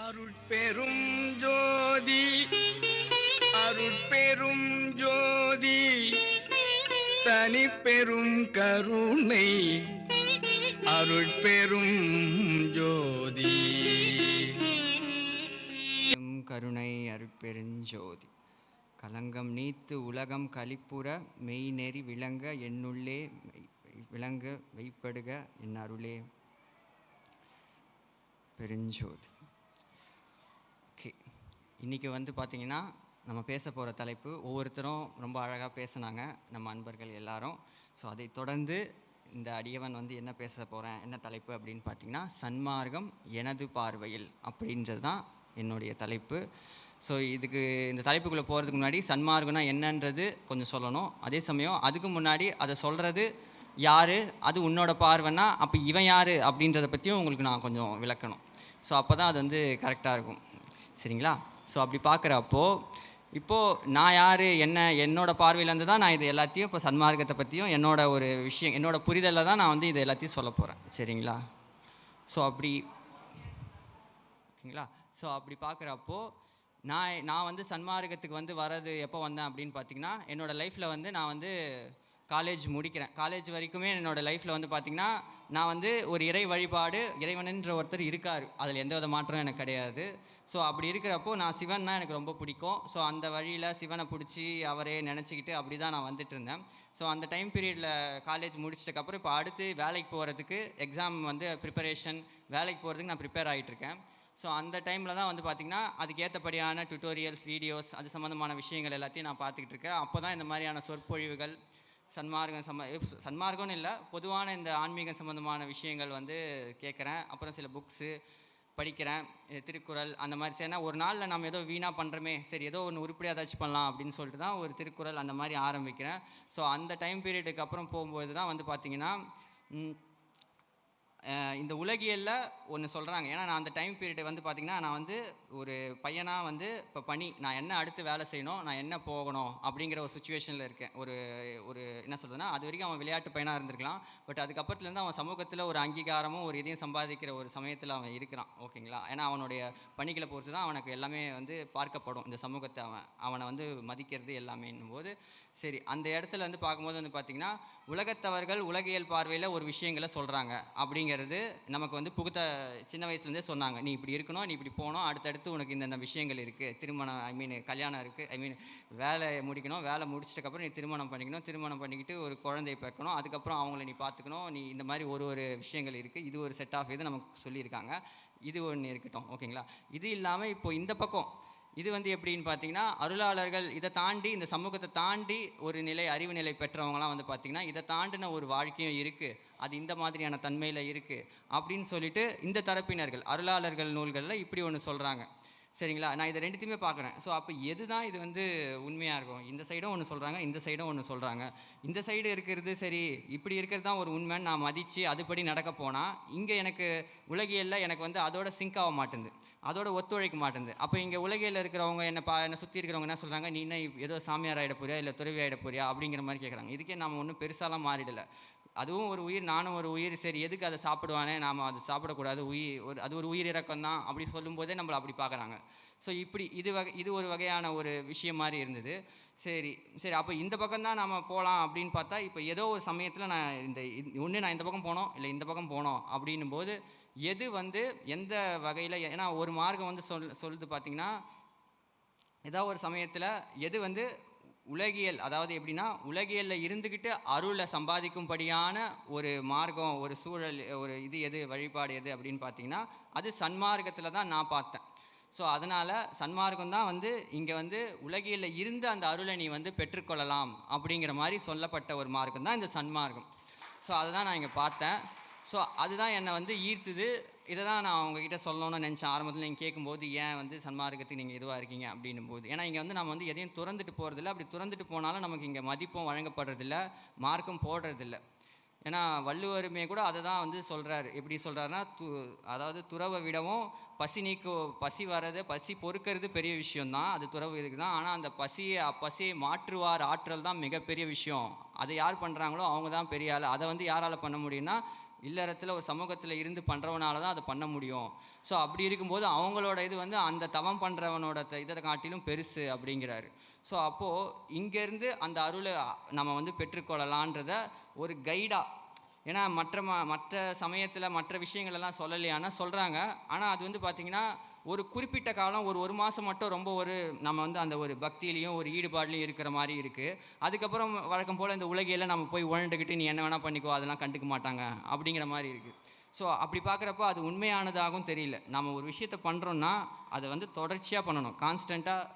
அருட்பெரும் ஜோதி அருட்பெரும் ஜோதி தனிப்பெரும் கருணை அருட்பெரும் ஜோதி கருணை அருட்பெருஞ்சோதி கலங்கம் நீத்து உலகம் கலிப்புற மெய்நெறி விளங்க என்னுள்ளே விளங்க வைப்படுக என் அருளே பெருஞ்சோதி. ஓகே, இன்றைக்கி பார்த்திங்கன்னா நம்ம பேச போகிற தலைப்பு ஒவ்வொருத்தரும் ரொம்ப அழகாக பேசுனாங்க, நம்ம அன்பர்கள் எல்லாரும். ஸோ அதை தொடர்ந்து இந்த அடியவன் என்ன பேச போகிறேன், என்ன தலைப்பு அப்படின்னு பார்த்திங்கன்னா, சன்மார்க்கம் எனது பார்வையில் அப்படின்றது தான் என்னுடைய தலைப்பு. ஸோ இந்த தலைப்புக்குள்ளே போகிறதுக்கு முன்னாடி சன்மார்க்கம்னா என்னன்றது கொஞ்சம் சொல்லணும். அதே சமயம் அதுக்கு முன்னாடி அதை சொல்கிறது யார், அது உன்னோட பார்வைன்னா அப்போ இவன் யார் அப்படின்றத பற்றியும் உங்களுக்கு நான் கொஞ்சம் விளக்கணும். ஸோ அப்போ தான் அது கரெக்டாக இருக்கும், சரிங்களா? ஸோ அப்படி பார்க்குறப்போ இப்போது நான் யார், என்னோடய பார்வையிலேருந்து தான் நான் இது எல்லாத்தையும் இப்போ சன்மார்க்கத்தை பற்றியும் என்னோட ஒரு விஷயம், என்னோட புரிதலில் தான் நான் இது எல்லாத்தையும் சொல்ல போகிறேன், சரிங்களா? ஸோ ஓகேங்களா? ஸோ அப்படி பார்க்குறப்போ நான் சன்மார்க்கத்துக்கு வர்றது எப்போ வந்தேன் அப்படின்னு பார்த்தீங்கன்னா, என்னோடய லைஃப்பில் நான் காலேஜ் முடிக்கிறேன். காலேஜ் வரைக்குமே என்னோடய லைஃப்பில் பார்த்திங்கன்னா, நான் ஒரு இறை வழிபாடு, இறைவனுன்ற ஒருத்தர் இருக்கார், அதில் எந்த வித மாற்றம் எனக்கு கிடையாது. ஸோ அப்படி இருக்கிறப்போ நான் சிவன்னா எனக்கு ரொம்ப பிடிக்கும். ஸோ அந்த வழியில் சிவனை பிடிச்சி அவரே நினச்சிக்கிட்டு அப்படி தான் நான் வந்துட்டு இருந்தேன். ஸோ அந்த டைம் பீரியடில் காலேஜ் முடிச்சதுக்கப்புறம் இப்போ அடுத்து வேலைக்கு போகிறதுக்கு எக்ஸாம் ப்ரிப்பரேஷன், வேலைக்கு போகிறதுக்கு நான் ப்ரிப்பேர் ஆகிட்டுருக்கேன். ஸோ அந்த டைமில் தான் பார்த்திங்கன்னா அதுக்கு ஏற்றபடியான டுட்டோரியல்ஸ், வீடியோஸ், அது சம்மந்தமான விஷயங்கள் எல்லாத்தையும் நான் பார்த்துக்கிட்டு இருக்கேன். அப்போ தான் இந்த மாதிரியான சொற்பொழிவுகள், சன்மார்க்கம்னு இல்லை, பொதுவான இந்த ஆன்மீகம் சம்மந்தமான விஷயங்கள் கேட்குறேன். அப்புறம் சில புக்ஸு படிக்கிறேன், திருக்குறள் அந்த மாதிரி. சரினா ஒரு நாளில் நம்ம ஏதோ வீணாக பண்ணுறோமே, சரி ஏதோ ஒன்று உருப்படியாக ஏதாச்சும் பண்ணலாம் அப்படின்னு சொல்லிட்டு தான் ஒரு திருக்குறள் அந்த மாதிரி ஆரம்பிக்கிறேன். ஸோ அந்த டைம் பீரியடுக்கு அப்புறம் போகும்போது தான் பார்த்திங்கன்னா இந்த உலகியலில் ஒன்று சொல்கிறாங்க. ஏன்னா நான் அந்த டைம் பீரியடு பார்த்திங்கன்னா நான் ஒரு பையனாக இப்போ நான் என்ன அடுத்து வேலை செய்யணும், நான் என்ன போகணும் அப்படிங்கிற ஒரு சுச்சுவேஷனில் இருக்கேன். ஒரு என்ன சொல்கிறதுனா, அது வரைக்கும் அவன் விளையாட்டு பையனாக இருந்திருக்கலாம். பட் அதுக்கப்புறத்துலேருந்து அவன் சமூகத்தில் ஒரு அங்கீகாரமும் ஒரு இதையும் சம்பாதிக்கிற ஒரு சமயத்தில் அவன் இருக்கிறான், ஓகேங்களா? ஏன்னா அவனுடைய பணிகளை பொறுத்து தான் அவனுக்கு எல்லாமே பார்க்கப்படும், இந்த சமூகத்தை அவனை மதிக்கிறது எல்லாமேன்னும் போது, சரி அந்த இடத்துல பார்க்கும்போது பார்த்திங்கன்னா, உலகத்தவர்கள் உலகியல் பார்வையில் ஒரு விஷயங்களை சொல்கிறாங்க அப்படிங்கிறது நமக்கு புகுத்த சின்ன வயசுலேருந்தே சொன்னாங்க. நீ இப்படி இருக்கணும், நீ இப்படி போகணும், அடுத்தடுத்து உனக்கு இந்த விஷயங்கள் இருக்குது, திருமணம் கல்யாணம் இருக்குது, வேலை முடிக்கணும், வேலை முடிச்சிட்டக்கப்புறம் நீ திருமணம் பண்ணிக்கணும், திருமணம் பண்ணிக்கிட்டு ஒரு குழந்தையை பிறக்கணும், அதுக்கப்புறம் அவங்கள நீ பார்த்துக்கணும், நீ இந்த மாதிரி ஒரு விஷயங்கள் இருக்குது, இது ஒரு செட் ஆஃப் இது நமக்கு சொல்லியிருக்காங்க. இது ஒன்று இருக்கட்டும், ஓகேங்களா? இது இல்லாமல் இப்போது இந்த பக்கம் இது எப்படின்னு பார்த்தீங்கன்னா, அருளாளர்கள் இதை தாண்டி, இந்த சமூகத்தை தாண்டி ஒரு நிலை, அறிவு நிலை பெற்றவங்களாம் பார்த்தீங்கன்னா, இதை தாண்டின ஒரு வாழ்க்கையும் இருக்குது, அது இந்த மாதிரியான தன்மையில் இருக்குது அப்படின்னு சொல்லிட்டு இந்த தரப்பினர்கள் அருளாளர்கள் நூல்களில் இப்படி ஒன்று சொல்கிறாங்க, சரிங்களா? நான் இதை ரெண்டுத்தையுமே பார்க்குறேன். ஸோ அப்போ எது தான் இது உண்மையாக இருக்கும்? இந்த சைடும் ஒன்று சொல்கிறாங்க, இந்த சைடும் ஒன்று சொல்கிறாங்க. இந்த சைடு இருக்கிறது சரி, இப்படி இருக்கிறது தான் ஒரு உண்மைன்னு நான் மதித்து அதுபடி நடக்க போனால், இங்கே எனக்கு உலகியலில் எனக்கு அதோட சிங்க் ஆக மாட்டேங்குது, அதோட ஒத்துழைக்க மாட்டேங்குது. அப்போ இங்கே உலகியலில் இருக்கிறவங்க என்னை சுற்றி இருக்கிறவங்க என்ன சொல்கிறாங்க, நீ என்ன ஏதோ சாமியார் ஆகிட போறியா, இல்லை துறவி ஆகிட போறியா அப்படிங்கிற மாதிரி கேட்குறாங்க. இதுக்கே நம்ம ஒன்றும் பெருசாலாம் மாறிடலை. அதுவும் ஒரு உயிர், நானும் ஒரு உயிர், சரி எதுக்கு அதை சாப்பிடுவானே, நாம் அதை சாப்பிடக்கூடாது, அது ஒரு உயிர் இறக்கம் தான் அப்படி சொல்லும்போதே நம்மளை அப்படி பார்க்குறாங்க. ஸோ இப்படி இது ஒரு வகையான ஒரு விஷயம் மாதிரி இருந்தது. சரி அப்போ இந்த பக்கம் தான் நம்ம போகலாம் அப்படின்னு பார்த்தா, இப்போ ஏதோ ஒரு சமயத்தில் நான் இந்த பக்கம் போனோம், இல்லை இந்த பக்கம் போனோம் அப்படின்னும் போது எது எந்த வகையில், ஏன்னா ஒரு மார்க்கம் சொல்லுது பார்த்திங்கன்னா, ஏதோ ஒரு சமயத்தில் எது உலகியல், அதாவது எப்படின்னா உலகியலில் இருந்துக்கிட்டு அருளை சம்பாதிக்கும்படியான ஒரு மார்க்கம், ஒரு சூழல், ஒரு எது வழிபாடு எது அப்படின்னு பார்த்தீங்கன்னா, அது சன்மார்க்கத்தில் தான் நான் பார்த்தேன். ஸோ அதனால் சன்மார்க்கம் தான் இங்கே உலகியலில் இருந்து அந்த அருளை நீ பெற்றுக்கொள்ளலாம் அப்படிங்கிற மாதிரி சொல்லப்பட்ட ஒரு மார்க்கம் தான் இந்த சன்மார்க்கம். ஸோ அதை தான் நான் இங்கே பார்த்தேன். ஸோ அதுதான் என்னை ஈர்த்துது. இதை தான் நான் உங்ககிட்ட சொல்லணும்னு நினச்சேன். ஆரம்பத்தில் நீங்கள் கேட்கும்போது ஏன் சன்மார்க்கத்துக்கு நீங்கள் இதுவாக இருக்கீங்க அப்படின்னும் போது, ஏன்னா இங்கே நம்ம எதையும் துறந்துட்டு போகிறதில்ல. அப்படி துறந்துட்டு போனாலும் நமக்கு இங்கே மதிப்பும் வழங்கப்படுறதில்ல, மார்க்கும் போடுறதில்ல. ஏன்னா வள்ளுவருமே கூட அதை தான் சொல்கிறாரு. எப்படி சொல்கிறாருன்னா, அதாவது துறவை விடவும் பசி வர்றது, பசி பொறுக்கிறது பெரிய விஷயந்தான், அது துறவு இதுக்கு தான். ஆனால் அந்த பசியை மாற்றுவார் ஆற்றல் தான் மிகப்பெரிய விஷயம். அதை யார் பண்ணுறாங்களோ அவங்க தான் பெரிய ஆள். அதை யாரால் பண்ண முடியும்னா இல்லறத்தில் ஒரு சமூகத்தில் இருந்து பண்ணுறவனால தான் அதை பண்ண முடியும். ஸோ அப்படி இருக்கும்போது அவங்களோட இது வந்து அந்த தவம் பண்ணுறவனோட இதை காட்டிலும் பெருசு அப்படிங்கிறாரு. ஸோ அப்போது இங்கேருந்து அந்த அருளை நம்ம வந்து பெற்றுக்கொள்ளலான்றத ஒரு கைடாக, ஏன்னா மற்ற சமயத்தில் மற்ற விஷயங்களெல்லாம் சொல்லலையானா சொல்கிறாங்க. ஆனால் அது வந்து பார்த்திங்கன்னா ஒரு குறிப்பிட்ட காலம் ஒரு மாதம் மட்டும் ரொம்ப நம்ம வந்து அந்த ஒரு பக்தியிலையும் ஒரு ஈடுபாடுலையும் இருக்கிற மாதிரி இருக்குது. அதுக்கப்புறம் வழக்கம் போல் இந்த உலகையில் நம்ம போய் உழண்டுக்கிட்டு நீ என்ன வேணால் பண்ணிக்கோ, அதெல்லாம் கண்டுக்க மாட்டாங்க அப்படிங்கிற மாதிரி இருக்குது. ஸோ அப்படி பார்க்குறப்ப அது உண்மையானதாகவும் தெரியல. நம்ம ஒரு விஷயத்தை பண்ணுறோன்னா அதை வந்து தொடர்ச்சியாக பண்ணணும், கான்ஸ்டண்ட்டாக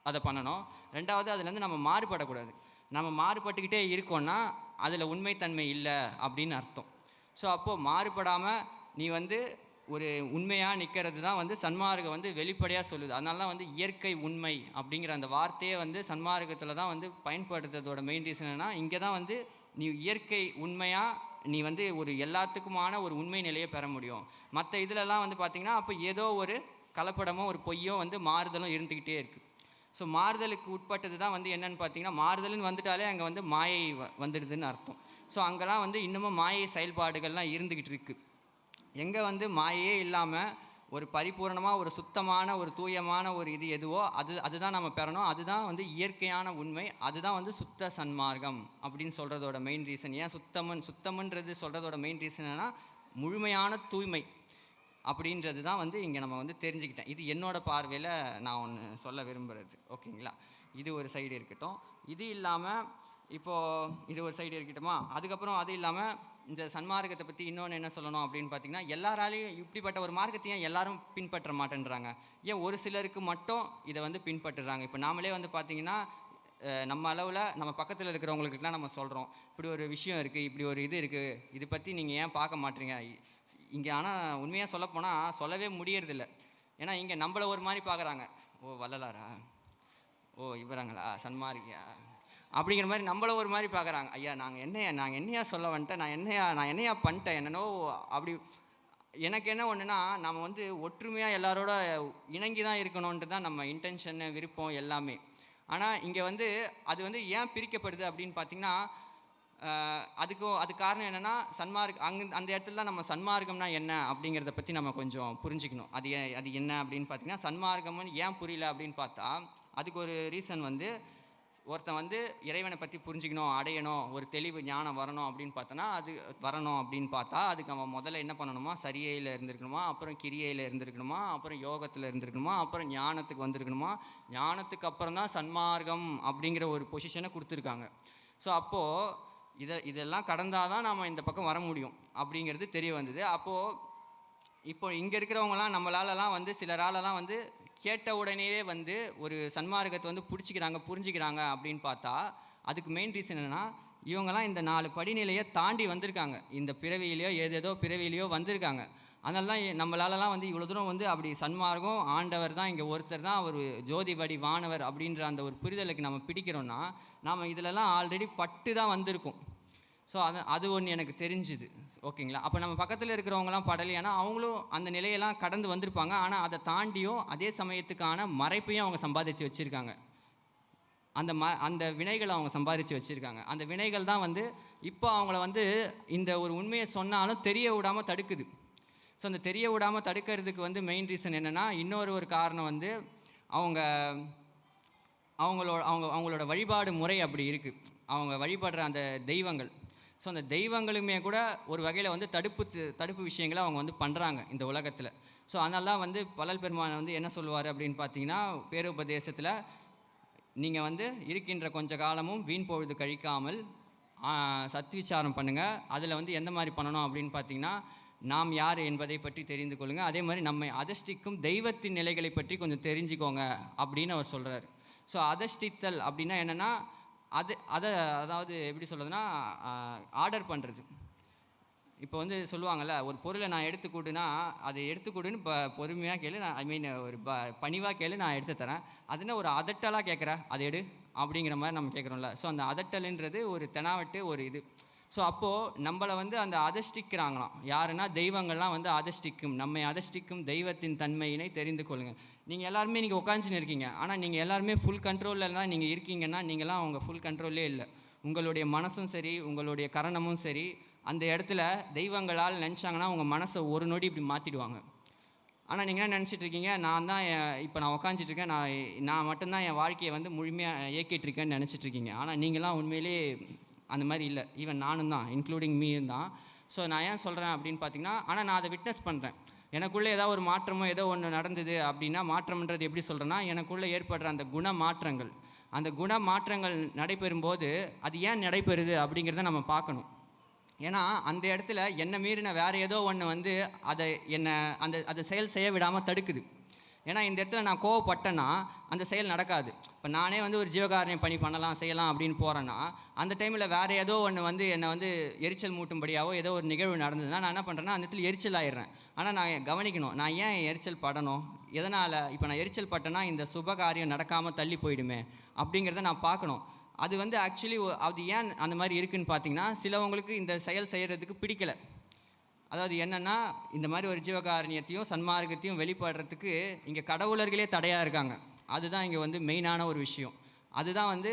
அதை பண்ணணும். ரெண்டாவது அதுலேருந்து நம்ம மாறுபடக்கூடாது. நம்ம மாறுபட்டுக்கிட்டே இருக்கோன்னா அதில் உண்மைத்தன்மை இல்லை அப்படின்னு அர்த்தம். ஸோ அப்போது மாறுபடாமல் நீ வந்து ஒரு உண்மையாக நிற்கிறது தான் வந்து சன்மார்க்கம் வந்து வெளிப்படையாக சொல்லுது. அதனால தான் வந்து இயற்கை உண்மை அப்படிங்கிற அந்த வார்த்தையே வந்து சன்மார்க்கத்தில் தான் வந்து பயன்படுத்துறதோட மெயின் ரீசன் என்னன்னா, இங்கே தான் வந்து நீ இயற்கை உண்மையாக நீ வந்து ஒரு எல்லாத்துக்குமான ஒரு உண்மை நிலையை பெற முடியும். மற்ற இதிலெல்லாம் வந்து பார்த்திங்கன்னா அப்போ ஏதோ ஒரு கலப்படமோ ஒரு பொய்யோ வந்து மாறுதலும் இருந்துக்கிட்டே இருக்குது. ஸோ மாறுதலுக்கு உட்பட்டது தான் வந்து என்னென்னு பார்த்தீங்கன்னா, மாறுதல்னு வந்துட்டாலே அங்கே வந்து மாயை வந்துடுதுன்னு அர்த்தம். ஸோ அங்கெல்லாம் வந்து இன்னமும் மாயை செயல்பாடுகள்லாம் இருந்துக்கிட்டு இருக்குது. எங்கே வந்து மாயே இல்லாமல் ஒரு பரிபூர்ணமாக ஒரு சுத்தமான ஒரு தூயமான ஒரு இது எதுவோ அதுதான் நம்ம பெறணும். அதுதான் வந்து இயற்கையான உண்மை. அதுதான் வந்து சுத்த சன்மார்க்கம் அப்படின்னு சொல்கிறதோட மெயின் ரீசன். ஏன் சுத்தம்ன்றது சொல்கிறதோட மெயின் ரீசன் என்னன்னா, முழுமையான தூய்மை அப்படின்றது தான் வந்து இங்கே நம்ம வந்து தெரிஞ்சுக்கிட்டேன். இது என்னோடய பார்வையில் நான் ஒன்று சொல்ல விரும்புகிறது. ஓகேங்களா? இது ஒரு சைடு இருக்கட்டும். இது இல்லாமல் இப்போது இது ஒரு சைடு இருக்கட்டுமா, அதுக்கப்புறம் அது இல்லாமல் இந்த சன்மார்க்கத்தை பற்றி இன்னொன்று என்ன சொல்லணும் அப்படின்னு பார்த்தீங்கன்னா, எல்லாராலையும் இப்படிப்பட்ட ஒரு மார்க்கத்தையும் எல்லாரும் பின்பற்ற மாட்டேன்றாங்க. ஏன் ஒரு சிலருக்கு மட்டும் இதை வந்து பின்பற்றுறாங்க. இப்போ நாமளே வந்து பார்த்திங்கன்னா நம்ம அளவில் நம்ம பக்கத்தில் இருக்கிறவங்களுக்குலாம் நம்ம சொல்கிறோம், இப்படி ஒரு விஷயம் இருக்குது, இப்படி ஒரு இது இருக்குது, இது பற்றி நீங்கள் ஏன் பார்க்க மாட்டீங்க இங்கே. ஆனால் உண்மையாக சொல்லப்போனால் சொல்லவே முடியறதில்ல. ஏன்னா இங்கே நம்மளை ஒரு மாதிரி பார்க்குறாங்க. ஓ வள்ளலாரா, ஓ இவராங்களா சன்மார்க்கியா அப்படிங்கிற மாதிரி நம்மள ஒரு மாதிரி பார்க்குறாங்க. ஐயா நாங்கள் என்னையா சொல்ல வந்துட்டேன், நான் என்னையா பண்ணிட்டேன் என்னன்னோ அப்படி. எனக்கு என்ன ஒன்றுனா, நம்ம வந்து ஒற்றுமையாக எல்லாரோட இணங்கி தான் இருக்கணுன்ட்டு தான் நம்ம இன்டென்ஷன் விருப்பம் எல்லாமே. ஆனால் இங்கே வந்து அது வந்து ஏன் பிரிக்கப்படுது அப்படின்னு பார்த்திங்கன்னா, அது காரணம் என்னென்னா, அந்த இடத்துல தான் நம்ம சன்மார்க்கம்னா என்ன அப்படிங்கிறத பற்றி நம்ம கொஞ்சம் புரிஞ்சுக்கணும். அது என்ன அப்படின்னு பார்த்திங்கன்னா, சன்மார்க்கம்னு ஏன் புரியல அப்படின்னு பார்த்தா, அதுக்கு ஒரு ரீசன் வந்து, ஒருத்தன் வந்து இறைவனை பற்றி புரிஞ்சிக்கணும், அடையணும், ஒரு தெளிவு ஞானம் வரணும் அப்படின்னு பார்த்தோன்னா, அது வரணும் அப்படின்னு பார்த்தா அதுக்கு அவன் முதல்ல என்ன பண்ணணுமா, சரியையில் இருந்திருக்கணுமா, அப்புறம் கிரியையில் இருந்திருக்கணுமா, அப்புறம் யோகத்தில் இருந்திருக்கணுமா, அப்புறம் ஞானத்துக்கு வந்திருக்கணுமா. ஞானத்துக்கு அப்புறம் தான் சன்மார்க்கம் அப்படிங்கிற ஒரு பொசிஷனை கொடுத்துருக்காங்க. ஸோ அப்போது இதெல்லாம் கடந்தால் தான் நம்ம இந்த பக்கம் வர முடியும் அப்படிங்கிறது தெரிய வந்தது. அப்போது இப்போ இங்கே இருக்கிறவங்களாம் நம்மளாலலாம் வந்து சிலராலலாம் வந்து கேட்ட உடனேவே வந்து ஒரு சன்மார்க்கத்தை வந்து புரிஞ்சிக்கிறாங்க அப்படின்னு பார்த்தா, அதுக்கு மெயின் ரீசன் என்னென்னா, இவங்கெல்லாம் இந்த 4 படிநிலையை தாண்டி வந்திருக்காங்க. இந்த பிறவியிலையோ ஏதேதோ பிறவியிலையோ வந்திருக்காங்க. அதனால தான் நம்மளாலலாம் வந்து இவ்வளோ தூரம் வந்து அப்படி சன்மார்க்கம் ஆண்டவர் தான் இங்கே ஒருத்தர் தான், அவர் ஜோதி வடிவானவர் அப்படின்ற அந்த ஒரு புரிதலுக்கு நம்ம பிடிக்கிறோன்னா, நாம் இதிலெல்லாம் ஆல்ரெடி பட்டு தான் வந்திருக்கோம். ஸோ அது ஒன்று எனக்கு தெரிஞ்சுது. ஓகேங்களா? அப்போ நம்ம பக்கத்தில் இருக்கிறவங்களாம் படலையானா அவங்களும் அந்த நிலையெல்லாம் கடந்து வந்திருப்பாங்க. ஆனால் அதை தாண்டியும் அதே சமயத்துக்கான மறைப்பையும் அவங்க சம்பாதிச்சு வச்சுருக்காங்க. அந்த வினைகளை அவங்க சம்பாதிச்சு வச்சுருக்காங்க. அந்த வினைகள் தான் வந்து இப்போ அவங்கள வந்து இந்த ஒரு உண்மையை சொன்னாலும் தெரிய விடாமல் தடுக்குது. ஸோ அந்த தெரிய விடாமல் தடுக்கிறதுக்கு வந்து மெயின் ரீசன் என்னென்னா, இன்னொரு காரணம் வந்து அவங்களோட வழிபாடு முறை அப்படி இருக்குது. அவங்க வழிபடுற அந்த தெய்வங்கள். ஸோ அந்த தெய்வங்களுமே கூட ஒரு வகையில் வந்து தடுப்பு விஷயங்களை அவங்க வந்து பண்ணுறாங்க இந்த உலகத்தில். ஸோ அதனால தான் வந்து வள்ளல் பெருமான் வந்து என்ன சொல்லுவார் அப்படின்னு பார்த்தீங்கன்னா, பேருபதேசத்தில் நீங்கள் வந்து இருக்கின்ற கொஞ்ச காலமும் வீண் பொழுது கழிக்காமல் சத்விச்சாரம் பண்ணுங்கள். அதில் வந்து எந்த மாதிரி பண்ணணும் அப்படின்னு பார்த்தீங்கன்னா, நாம் யார் என்பதை பற்றி தெரிந்து கொள்ளுங்கள், அதே மாதிரி நம்மை அதிஷ்டிக்கும் தெய்வத்தின் நிலைகளை பற்றி கொஞ்சம் தெரிஞ்சுக்கோங்க அப்படின்னு அவர் சொல்கிறார். ஸோ அதிஷ்டித்தல் அப்படின்னா என்னென்னா, அதாவது எப்படி சொல்கிறதுனா, ஆர்டர் பண்ணுறது. இப்போ வந்து சொல்லுவாங்கள்ல, ஒரு பொருளை நான் எடுத்துக்கூடுனா அதை எடுத்துக்கூடுன்னு பொறுமையாக கேளு, நான் ஒரு பணிவாக கேளு, நான் எடுத்து தரேன். அதுனா ஒரு அதட்டலாக கேட்குற, அதை எடு அப்படிங்கிற மாதிரி நம்ம கேட்குறோம்ல. ஸோ அந்த அதட்டல்ன்றது ஒரு தெனாவட்டு ஒரு இது. ஸோ அப்போது நம்மளை வந்து அந்த அதிஷ்டிக்கிறாங்களாம். யாருன்னா தெய்வங்கள்லாம் வந்து அதிஷ்டிக்கும், நம்மை அதிஷ்டிக்கும் தெய்வத்தின் தன்மையினை தெரிந்து கொள்ளுங்கள். நீங்கள் எல்லாருமே நீங்கள் உட்காந்துன்னு இருக்கீங்க, ஆனால் நீங்கள் எல்லாருமே ஃபுல் கண்ட்ரோலில் தான் நீங்கள் இருக்கீங்கன்னா, நீங்களாம் அவங்க ஃபுல் கண்ட்ரோல்லே இல்லை. உங்களுடைய மனசும் சரி, உங்களுடைய கரணமும் சரி, அந்த இடத்துல தெய்வங்களால் நினச்சாங்கன்னா உங்கள் மனசை ஒரு நொடி இப்படி மாற்றிடுவாங்க. ஆனால் நீங்கள் என்ன நினச்சிட்டு இருக்கீங்க, நான் தான் இப்போ நான் உக்காந்துட்டு இருக்கேன், நான் மட்டும்தான் என் வாழ்க்கையை வந்து முழுமையாக இயக்கிட்டு இருக்கேன்னு நினச்சிட்டு இருக்கீங்க. ஆனால் நீங்களாம் உண்மையிலேயே அந்த மாதிரி இல்லை. ஈவன் நானும் தான், இன்க்ளூடிங் மீயும் தான். ஸோ நான் ஏன் சொல்கிறேன் அப்படின்னு பார்த்தீங்கன்னா, ஆனால் நான் அதை விட்னஸ் பண்ணுறேன். எனக்குள்ளே ஏதாவது ஒரு மாற்றமோ ஏதோ ஒன்று நடந்தது அப்படின்னா, மாற்றம்ன்றது எப்படி சொல்கிறேன்னா, எனக்குள்ளே ஏற்படுற அந்த குண மாற்றங்கள், அந்த குண மாற்றங்கள் நடைபெறும்போது அது ஏன் நடைபெறுது அப்படிங்கிறத நம்ம பார்க்கணும். ஏன்னா அந்த இடத்துல என்னை மீறின வேறு ஏதோ ஒன்று வந்து அதை என்னை அதை செயல் செய்ய விடாமல் தடுக்குது. ஏன்னா இந்த இடத்துல நான் கோவப்பட்டேன்னா அந்த செயல் நடக்காது. இப்போ நானே வந்து ஒரு ஜீவகாருண்ய பணி பண்ணலாம் செய்யலாம் அப்படின்னு போகிறேன்னா, அந்த டைமில் வேறு ஏதோ ஒன்று வந்து என்னை வந்து எரிச்சல் மூட்டும்படியாவோ ஏதோ ஒரு நிகழ்வு நடந்ததுன்னா நான் என்ன பண்ணுறேன்னா அந்த இடத்துல எரிச்சல் ஆயிடுறேன். ஆனால் நான் கவனிக்கணும், நான் ஏன் எரிச்சல் படணும், எதனால் இப்போ நான் எரிச்சல் பட்டேன்னா இந்த சுபகாரியம் நடக்காமல் தள்ளி போயிடுமே அப்படிங்கிறத நான் பார்க்கணும். அது வந்து ஆக்சுவலி அது ஏன் அந்த மாதிரி இருக்குதுன்னு பார்த்தீங்கன்னா, சிலவங்களுக்கு இந்த செயல் செய்கிறதுக்கு பிடிக்கலை. அதாவது என்னென்னா, இந்த மாதிரி ஒரு ஜீவகாருண்யத்தையும் சன்மார்க்கத்தையும் வெளிப்படுறதுக்கு இங்கே கடவுளர்களே தடையாக இருக்காங்க. அதுதான் இங்கே வந்து மெயினான ஒரு விஷயம். அதுதான் வந்து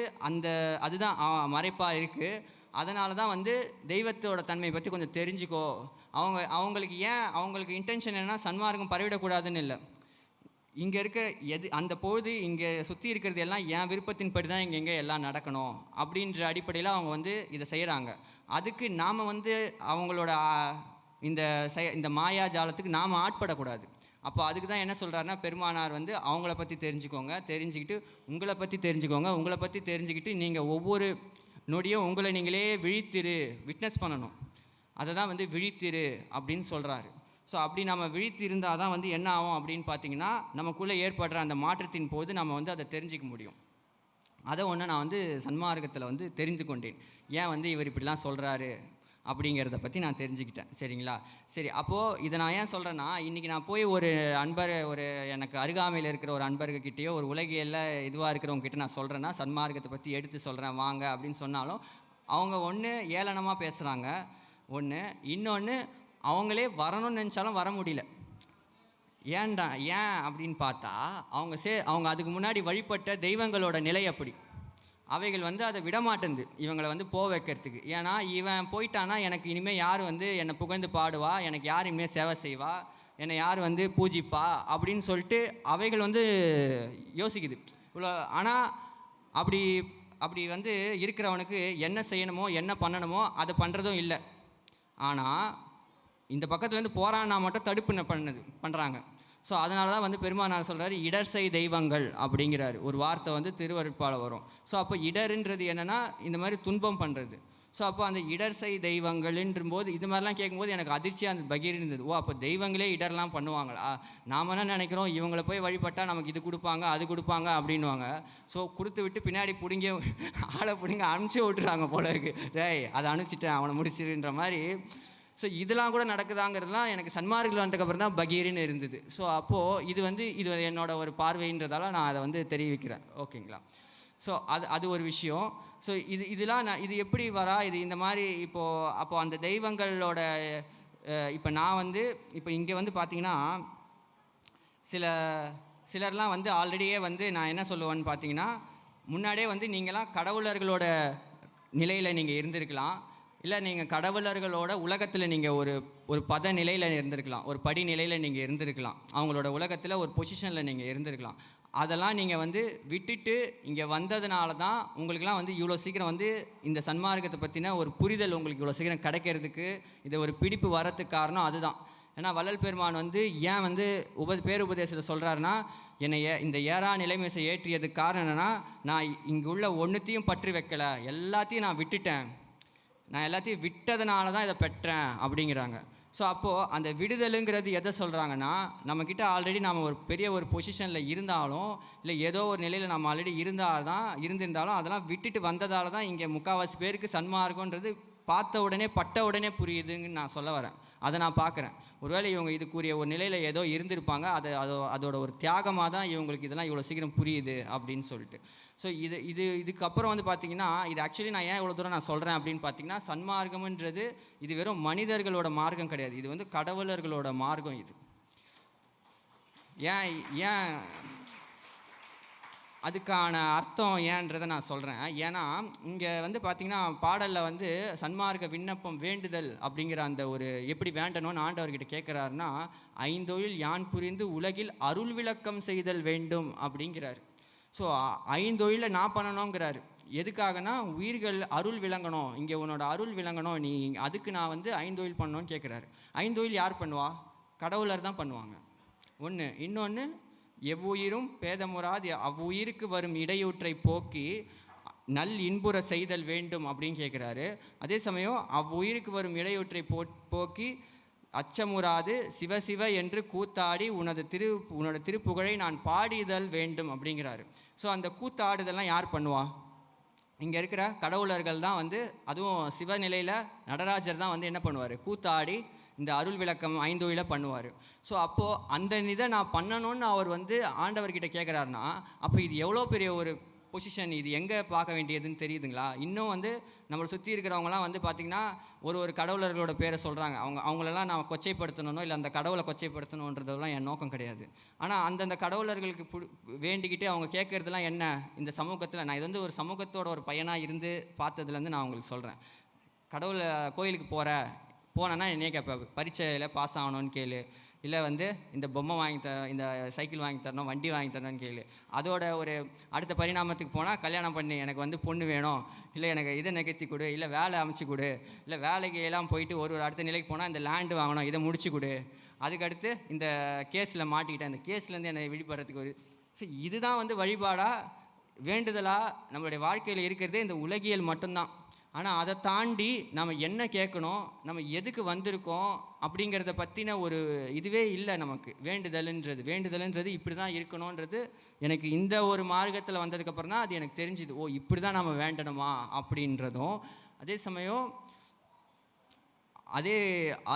அதுதான் மறைப்பாக இருக்குது. அதனால தான் வந்து தெய்வத்தோட தன்மையை பற்றி கொஞ்சம் தெரிஞ்சுக்கோ. அவங்களுக்கு இன்டென்ஷன் என்னென்னா சன்மார்க்கம் பரவிடக்கூடாதுன்னு இல்லை. இங்கே இருக்க அந்த பொழுது இங்கே சுற்றி இருக்கிறது எல்லாம் என் விருப்பத்தின்படி தான் இங்கே எல்லாம் நடக்கணும் அப்படின்ற அடிப்படையில் அவங்க வந்து இதை செய்கிறாங்க. அதுக்கு நாம் வந்து அவங்களோட இந்த மாயா ஜாலத்துக்கு நாம் ஆட்படக்கூடாது. அப்போ அதுக்கு தான் என்ன சொல்கிறாருன்னா, பெருமானார் வந்து அவங்கள பற்றி தெரிஞ்சுக்கோங்க, தெரிஞ்சுக்கிட்டு உங்களை பற்றி தெரிஞ்சுக்கோங்க, உங்களை பற்றி தெரிஞ்சுக்கிட்டு நீங்கள் ஒவ்வொரு நொடியும் உங்களை நீங்களே விழித்திரு, விட்னஸ் பண்ணணும். அதை தான் வந்து விழித்திரு அப்படின்னு சொல்கிறாரு. ஸோ அப்படி நம்ம விழித்து இருந்தால் தான் வந்து என்ன ஆகும் அப்படின்னு பார்த்தீங்கன்னா, நமக்குள்ளே ஏற்படுற அந்த மாற்றத்தின் போது நம்ம வந்து அதை தெரிஞ்சிக்க முடியும். அதை ஒன்று நான் வந்து சன்மார்க்கத்தில் வந்து தெரிந்து கொண்டேன். ஏன் வந்து இவர் இப்படிலாம் சொல்கிறாரு அப்படிங்கிறத பற்றி நான் தெரிஞ்சுக்கிட்டேன். சரிங்களா? சரி, அப்போது இதை நான் ஏன் சொல்கிறேன்னா, இன்றைக்கி நான் போய் ஒரு எனக்கு அருகாமையில் இருக்கிற ஒரு அன்பர்கிட்டேயோ ஒரு உலகியல்ல இதுவாக இருக்கிறவங்ககிட்ட நான் சொல்கிறேன்னா, சன்மார்க்கத்தை பற்றி எடுத்து சொல்கிறேன் வாங்க அப்படின்னு சொன்னாலும், அவங்க ஒன்று ஏளனமாக பேசுகிறாங்க, இன்னொன்று அவங்களே வரணும்னு நினச்சாலும் வர முடியல. ஏன் அப்படின்னு பார்த்தா, அவங்க அதுக்கு முன்னாடி வழிபட்ட தெய்வங்களோட நிலை அப்படி. அவைகள் வந்து அதை விடமாட்டேங்குது இவங்களை வந்து போக வைக்கிறதுக்கு. ஏன்னா இவன் போயிட்டானா எனக்கு இனிமேல் யார் வந்து என்னை புகழ்ந்து பாடுவா, எனக்கு யார் இனிமேல் சேவை செய்வா, என்னை யார் வந்து பூஜிப்பா அப்படின்னு சொல்லிட்டு அவைகள் வந்து யோசிக்குது இவ்வளோ. ஆனால் அப்படி வந்து இருக்கிறவனுக்கு என்ன செய்யணுமோ என்ன பண்ணணுமோ அதை பண்ணுறதும் இல்லை. ஆனால் இந்த பக்கத்துலேருந்து போராடினா மட்டும் தடுப்பு பண்ணுறாங்க. ஸோ அதனால தான் வந்து பெருமானார் சொல்கிறார், இடர் செய் தெய்வங்கள் அப்படிங்கிறாரு. ஒரு வார்த்தை வந்து திருவருட்பால வரும். ஸோ அப்போ இடருன்றது என்னென்னா இந்த மாதிரி துன்பம் பண்ணுறது. ஸோ அப்போ அந்த இடர் செய் தெய்வங்கள்ன்ற போது இது மாதிரிலாம் கேட்கும்போது எனக்கு அதிர்ச்சியாக அந்த பகீர் இருந்தது. ஓ, அப்போ தெய்வங்களே இடர்லாம் பண்ணுவாங்களா? நாம் என்ன நினைக்கிறோம், இவங்களை போய் வழிபட்டால் நமக்கு இது கொடுப்பாங்க அது கொடுப்பாங்க அப்படின்வாங்க. ஸோ கொடுத்து விட்டு பின்னாடி பிடிங்க ஆளை பிடிங்க அனுப்பிச்சி விட்டுறாங்க போல இருக்குது. டேய் அதை அனுப்பிச்சிட்டேன் அவனை முடிச்சிருன்ற மாதிரி. ஸோ இதெல்லாம் கூட நடக்குதாங்கிறதுலாம் எனக்கு சன்மார்க்கத்தில் வந்ததுக்கப்புறம் தான் பகீர்னு இருந்தது. ஸோ அப்போது இது என்னோட ஒரு பார்வைன்றதால நான் அதை வந்து தெரிவிக்கிறேன். ஓகேங்களா? ஸோ அது ஒரு விஷயம். ஸோ இதெல்லாம் இது எப்படி இது இந்த மாதிரி அப்போது அந்த தெய்வங்களோட இப்போ நான் வந்து இப்போ இங்கே வந்து பார்த்திங்கன்னா சிலர்லாம் வந்து ஆல்ரெடியே வந்து நான் என்ன சொல்லுவேன்னு பார்த்தீங்கன்னா, முன்னாடியே வந்து நீங்களாம் கடவுளர்களோட நிலையில் நீங்கள் இருந்திருக்கலாம், இல்லை நீங்கள் கடவுளர்களோட உலகத்தில் நீங்கள் ஒரு பத நிலையில் இருந்திருக்கலாம், ஒரு படி நிலையில் நீங்கள் இருந்திருக்கலாம், அவங்களோட உலகத்தில் ஒரு பொசிஷனில் நீங்கள் இருந்திருக்கலாம். அதெல்லாம் நீங்கள் வந்து விட்டுட்டு இங்கே வந்ததுனால தான் உங்களுக்கெல்லாம் வந்து இவ்வளோ சீக்கிரம் வந்து இந்த சன்மார்க்கத்தை பற்றின ஒரு புரிதல் உங்களுக்கு இவ்வளோ சீக்கிரம் கிடைக்கிறதுக்கு, இதை ஒரு பிடிப்பு வரத்துக்கு காரணம் அதுதான். ஏன்னா வள்ளல் பெருமான் வந்து ஏன் வந்து பேருபதேசத்தில் சொல்கிறாருன்னா, என்னை இந்த ஏறா நிலைமையை ஏற்றியதுக்கு காரணம் என்னென்னா, நான் இங்கே உள்ள ஒன்றுத்தையும் பற்றி வைக்கலை, எல்லாத்தையும் நான் விட்டுட்டேன், நான் எல்லாத்தையும் விட்டதுனால தான் இதை பெற்றேன் அப்படிங்கிறாங்க. ஸோ அப்போது அந்த விடுதலுங்கிறது எதை சொல்கிறாங்கன்னா, நம்மக்கிட்ட ஆல்ரெடி நம்ம ஒரு பெரிய ஒரு பொசிஷனில் இருந்தாலும், இல்லை ஏதோ ஒரு நிலையில் நம்ம ஆல்ரெடி இருந்திருந்தாலும் அதெல்லாம் விட்டுட்டு வந்ததால் தான் இங்கே முக்கால்வாசி பேருக்கு சன்மார்க்கன்றது பார்த்த உடனே பட்ட உடனே புரியுதுன்னு நான் சொல்ல வரேன். அதை நான் பார்க்குறேன். ஒருவேளை இவங்க இதுக்குரிய ஒரு நிலையில் ஏதோ இருந்திருப்பாங்க, அதோட ஒரு தியாகமாக தான் இவங்களுக்கு இதெல்லாம் இவ்வளோ சீக்கிரம் புரியுது அப்படின்னு சொல்லிட்டு. ஸோ இதுக்கப்புறம் வந்து பார்த்திங்கன்னா, இது ஆக்சுவலி நான் ஏன் இவ்வளோ தூரம் நான் சொல்கிறேன் அப்படின்னு பார்த்தீங்கன்னா, சன்மார்க்கம்ன்றது இது வெறும் மனிதர்களோட மார்க்கம் கிடையாது, இது வந்து கடவுளர்களோட மார்க்கம். இது ஏன் அதுக்கான அர்த்தம் ஏன்றதை நான் சொல்கிறேன். ஏன்னா இங்கே வந்து பார்த்திங்கன்னா பாடலில் வந்து சன்மார்க்க விண்ணப்பம் வேண்டுதல் அப்படிங்கிற அந்த ஒரு எப்படி வேண்டணும்னு ஆண்டவர்கிட்ட கேட்குறாருன்னா, ஐந்தொழில் யான் புரிந்து உலகில் அருள் விளக்கம் செய்தல் வேண்டும் அப்படிங்கிறார். ஸோ ஐந்தொழிலை நான் பண்ணணுங்கிறாரு. எதுக்காகனா உயிர்கள் அருள் விளங்கணும், இங்கே உன்னோட அருள் விளங்கணும், நீ அதுக்கு நான் வந்து ஐந்தொழில் பண்ணணும்னு கேட்குறாரு. ஐந்தொழில் யார் பண்ணுவா? கடவுளர் தான் பண்ணுவாங்க. ஒன்று. இன்னொன்று, எவ்வுயிரும் பேதமுறாது அவ்வுயிருக்கு வரும் இடையூற்றை போக்கி நல் இன்புற செய்தல் வேண்டும் அப்படின்னு கேட்குறாரு. அதே சமயம் அவ்வுயிருக்கு வரும் இடையூற்றை போக்கி அச்சமுறாது சிவ சிவ என்று கூத்தாடி உன்னோட திருப்புகழை நான் பாடிதல் வேண்டும் அப்படிங்கிறாரு. ஸோ அந்த கூத்தாடுதல்லாம் யார் பண்ணுவா? இங்கே இருக்கிற கடவுளர்கள் தான் வந்து, அதுவும் சிவநிலையில் நடராஜர் தான் வந்து என்ன பண்ணுவார்? கூத்தாடி இந்த அருள் விளக்கம் ஐந்தொழில பண்ணுவார். ஸோ அப்போது அந்த இதை நான் பண்ணணும்னு அவர் வந்து ஆண்டவர்கிட்ட கேட்குறாருன்னா, அப்போ இது எவ்வளோ பெரிய ஒரு பொசிஷன், இது எங்கே பார்க்க வேண்டியதுன்னு தெரியுதுங்களா? இன்னும் வந்து நம்மளை சுற்றி இருக்கிறவங்களாம் வந்து பார்த்திங்கன்னா ஒரு கடவுளர்களோட பேரை சொல்கிறாங்க. அவங்களெல்லாம் நான் கொச்சைப்படுத்தணும் இல்லை அந்த கடவுளை கொச்சைப்படுத்தணுன்றதெல்லாம் என் நோக்கம் கிடையாது. ஆனால் அந்தந்த கடவுளர்களுக்கு வேண்டிக்கிட்டு அவங்க கேட்குறதுலாம் என்ன, இந்த சமூகத்தில் நான் இது வந்து ஒரு சமூகத்தோட ஒரு பையனாக இருந்து பார்த்ததுலேருந்து நான் உங்களுக்கு சொல்கிறேன். கடவுளை கோயிலுக்கு போனேன்னா என்னையே கேட்பேன், பரீட்சையில் பாஸ் ஆகணும்னு கேளு, இல்லை வந்து இந்த பொம்மை வாங்கி இந்த சைக்கிள் வாங்கி தரணும், வண்டி வாங்கி தரணும்னு கேளு. அதோட ஒரு அடுத்த பரிணாமத்துக்கு போனால் கல்யாணம் பண்ணி எனக்கு வந்து பொண்ணு வேணும், இல்லை எனக்கு இதை நிகழ்த்தி கொடு, இல்லை வேலை அமைச்சு கொடு, இல்லை வேலைக்கு எல்லாம் போயிட்டு ஒரு அடுத்த நிலைக்கு போனால் இந்த லேண்டு வாங்கணும், இதை முடிச்சு கொடு. அதுக்கடுத்து இந்த கேஸில் மாட்டிக்கிட்டேன், இந்த கேஸ்லேருந்து என்னை விழிப்படுறதுக்கு ஒரு. ஸோ இதுதான் வந்து வழிபாடாக வேண்டுதலாக நம்மளுடைய வாழ்க்கையில் இருக்கிறதே இந்த உலகியல் மட்டும்தான். ஆனால் அதை தாண்டி நம்ம என்ன கேட்கணும், நம்ம எதுக்கு வந்திருக்கோம் அப்படிங்கிறத பற்றின ஒரு இதுவே இல்லை நமக்கு. வேண்டுதல்ன்றது இப்படி தான் இருக்கணுன்றது எனக்கு இந்த ஒரு மார்க்கத்தில் வந்ததுக்கப்புறம் தான் அது எனக்கு தெரிஞ்சுது. ஓ, இப்படி தான் நம்ம வேண்டணுமா அப்படின்றதும். அதே சமயம் அதே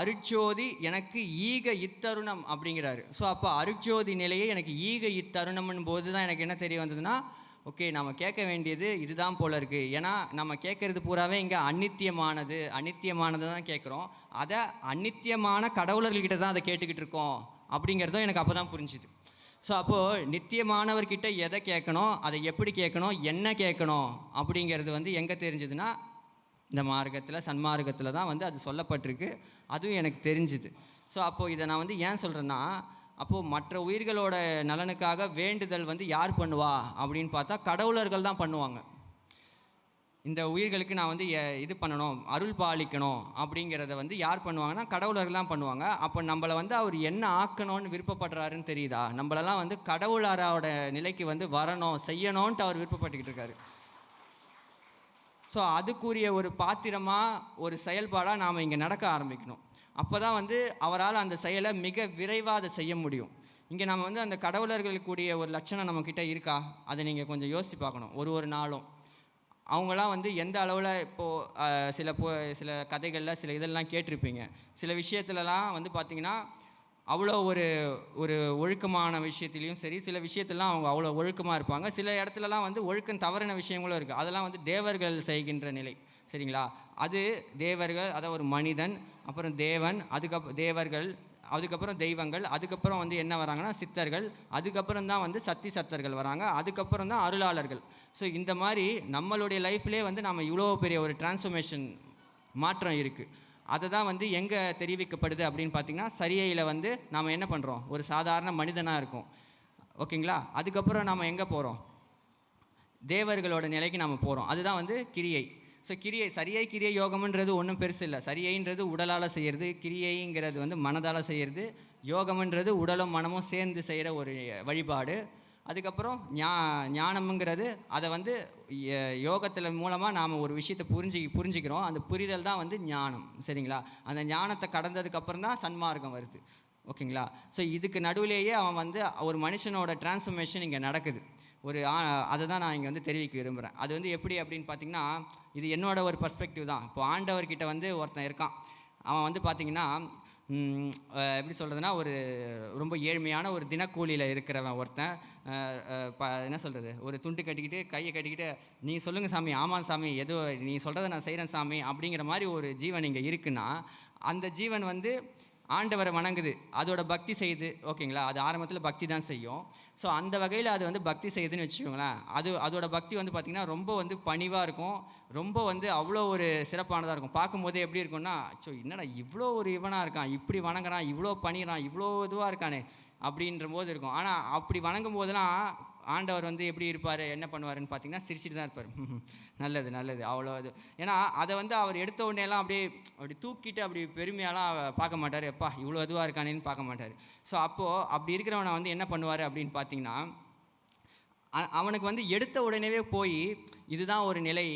அருட்சோதி எனக்கு ஈக இத்தருணம் அப்படிங்கிறாரு. ஸோ அப்போ அருட்சோதி நிலையே எனக்கு ஈக இத்தருணம்னு போது தான் எனக்கு என்ன தெரிய வந்ததுன்னா, ஓகே, நம்ம கேட்க வேண்டியது இதுதான் போல இருக்குது. ஏன்னா நம்ம கேட்குறது பூராவே இங்கே அநித்தியமானது தான் கேட்குறோம். அதை அநித்தியமான கடவுளர்கிட்ட தான் அதை கேட்டுக்கிட்டு இருக்கோம் அப்படிங்கிறதும் எனக்கு அப்போ தான் புரிஞ்சுது. ஸோ அப்போது நித்தியமானவர்கிட்ட எதை கேட்கணும், அதை எப்படி கேட்கணும், என்ன கேட்கணும் அப்படிங்கிறது வந்து எங்கே தெரிஞ்சுதுன்னா, இந்த மார்க்கத்தில் சன்மார்க்கத்தில் தான் வந்து அது சொல்லப்பட்டிருக்கு. அதுவும் எனக்கு தெரிஞ்சுது. ஸோ அப்போது இதை நான் வந்து ஏன் சொல்கிறேன்னா, அப்போது மற்ற உயிர்களோட நலனுக்காக வேண்டுதல் வந்து யார் பண்ணுவா அப்படின்னு பார்த்தா கடவுளர்கள் தான் பண்ணுவாங்க. இந்த உயிர்களுக்கு நான் வந்து இது பண்ணணும், அருள் பாலிக்கணும் அப்படிங்கிறத வந்து யார் பண்ணுவாங்கன்னா கடவுளர்கள் தான் பண்ணுவாங்க. அப்போ நம்மளை வந்து அவர் என்ன ஆக்கணும்னு விருப்பப்படுறாருன்னு தெரியுதா? நம்மளெல்லாம் வந்து கடவுளரோட நிலைக்கு வந்து வரணும், செய்யணும்ன்ட்டு அவர் விருப்பப்பட்டுக்கிட்டு இருக்காரு. ஸோ அதுக்குரிய ஒரு பாத்திரமாக ஒரு செயல்பாடாக நாம் இங்கே நடக்க ஆரம்பிக்கணும். அப்போ தான் வந்து அவரால் அந்த செயலை மிக விரைவாக அதை செய்ய முடியும். இங்கே நம்ம வந்து அந்த கடவுளர்களுக்குரிய ஒரு லட்சணம் நம்மக்கிட்ட இருக்கா, அதை நீங்கள் கொஞ்சம் யோசித்து பார்க்கணும். ஒரு நாளும் அவங்களாம் வந்து எந்த அளவில் இப்போது சில கதைகளில் சில இதெல்லாம் கேட்டிருப்பீங்க. சில விஷயத்துலலாம் வந்து பார்த்திங்கன்னா அவ்வளோ ஒரு ஒழுக்கமான விஷயத்துலேயும் சரி, சில விஷயத்துலலாம் அவங்க அவ்வளோ ஒழுக்கமாக இருப்பாங்க. சில இடத்துலலாம் வந்து ஒழுக்கம் தவறின விஷயங்களும் இருக்குது. அதெல்லாம் வந்து தேவர்கள் செய்கின்ற நிலை, சரிங்களா? அது தேவர்கள், அதாவது ஒரு மனிதன், அப்புறம் தேவன், தேவர்கள், அதுக்கப்புறம் தெய்வங்கள், அதுக்கப்புறம் வந்து என்ன வராங்கன்னா சித்தர்கள், அதுக்கப்புறம் தான் வந்து சத்தர்கள் வராங்க, அதுக்கப்புறம் தான் அருளாளர்கள். ஸோ இந்த மாதிரி நம்மளுடைய லைஃப்லேயே வந்து நம்ம இவ்வளோ பெரிய ஒரு டிரான்ஸ்ஃபர்மேஷன் மாற்றம் இருக்குது. அதை தான் வந்து எங்கே தெரிவிக்கப்படுது அப்படின்னு பார்த்திங்கன்னா, சரியில் வந்து நாம் என்ன பண்ணுறோம், ஒரு சாதாரண மனிதனாக இருக்கும், ஓகேங்களா? அதுக்கப்புறம் நாம் எங்கே போகிறோம், தேவர்களோட நிலைக்கு நாம் போகிறோம். அதுதான் வந்து கிரியை. ஸோ கிரியை யோகம்ன்றது ஒன்றும் பெருசு இல்லை. சரியைன்றது உடலால் செய்கிறது, கிரியைங்கிறது வந்து மனதால் செய்கிறது, யோகம்ன்றது உடலும் மனமும் சேர்ந்து செய்கிற ஒரு வழிபாடு. அதுக்கப்புறம் ஞானம்ங்கிறது அதை வந்து யோகத்தில் மூலமாக நாம் ஒரு விஷயத்தை புரிஞ்சிக்கிறோம். அந்த புரிதல் தான் வந்து ஞானம், சரிங்களா? அந்த ஞானத்தை கடந்ததுக்கப்புறம் தான் சன்மார்க்கம் வருது, ஓகேங்களா? ஸோ இதுக்கு நடுவிலேயே அவன் வந்து ஒரு மனுஷனோட டிரான்ஸ்ஃபர்மேஷன் இங்கே நடக்குது. அதை தான் நான் இங்கே வந்து தெரிவிக்க விரும்புகிறேன். அது வந்து எப்படி அப்படின்னு பார்த்திங்கன்னா, இது என்னோட ஒரு பர்ஸ்பெக்டிவ் தான். இப்போ ஆண்டவர்கிட்ட வந்து ஒருத்தன் இருக்கான். அவன் வந்து பார்த்திங்கன்னா எப்படி சொல்கிறதுனா, ஒரு ரொம்ப ஏழ்மையான ஒரு தினக்கூலியில் இருக்கிறவன் ஒருத்தன். என்ன சொல்கிறது, ஒரு துண்டு கட்டிக்கிட்டு கையை கட்டிக்கிட்டு, நீங்கள் சொல்லுங்கள் சாமி, ஆமாம் சாமி, ஏதோ நீ சொல்கிறத நான் செய்கிறேன் சாமி அப்படிங்கிற மாதிரி ஒரு ஜீவன் இங்கே இருக்குன்னா, அந்த ஜீவன் வந்து ஆண்டவரை வணங்குது, அதோட பக்தி செய்யுது. ஓகேங்களா, அது ஆரம்பத்தில் பக்தி தான் செய்யும். ஸோ அந்த வகையில் அது வந்து பக்தி செய்யுதுன்னு வச்சுக்கோங்களேன். அதோட பக்தி வந்து பார்த்திங்கன்னா ரொம்ப வந்து பணிவாக இருக்கும், ரொம்ப வந்து அவ்வளோ ஒரு சிறப்பானதாக இருக்கும். பார்க்கும்போதே எப்படி இருக்கும்னா, ஸோ என்னடா இவ்வளோ ஒரு இவனாக இருக்கான், இப்படி வணங்குறான், இவ்வளோ பண்ணிடுறான், இவ்வளோ இதுவாக இருக்கானே அப்படின்ற போது இருக்கும். ஆனால் அப்படி வணங்கும் போதெல்லாம் ஆண்டவர் வந்து எப்படி இருப்பார், என்ன பண்ணுவாருன்னு பார்த்தீங்கன்னா சிரிச்சிட்டு தான் இருப்பார். நல்லது நல்லது அவ்வளோ இது. ஏன்னா அதை வந்து அவர் எடுத்த உடனேலாம் அப்படி தூக்கிட்டு அப்படி பெருமையாலாம் பார்க்க மாட்டார். எப்பா இவ்வளோ இதுவாக இருக்கானேன்னு பார்க்க மாட்டார். ஸோ அப்போது அப்படி இருக்கிறவனை வந்து என்ன பண்ணுவார் அப்படின்னு பார்த்தீங்கன்னா, அவனுக்கு வந்து எடுத்த உடனேவே போய் இதுதான் ஒரு நிலை,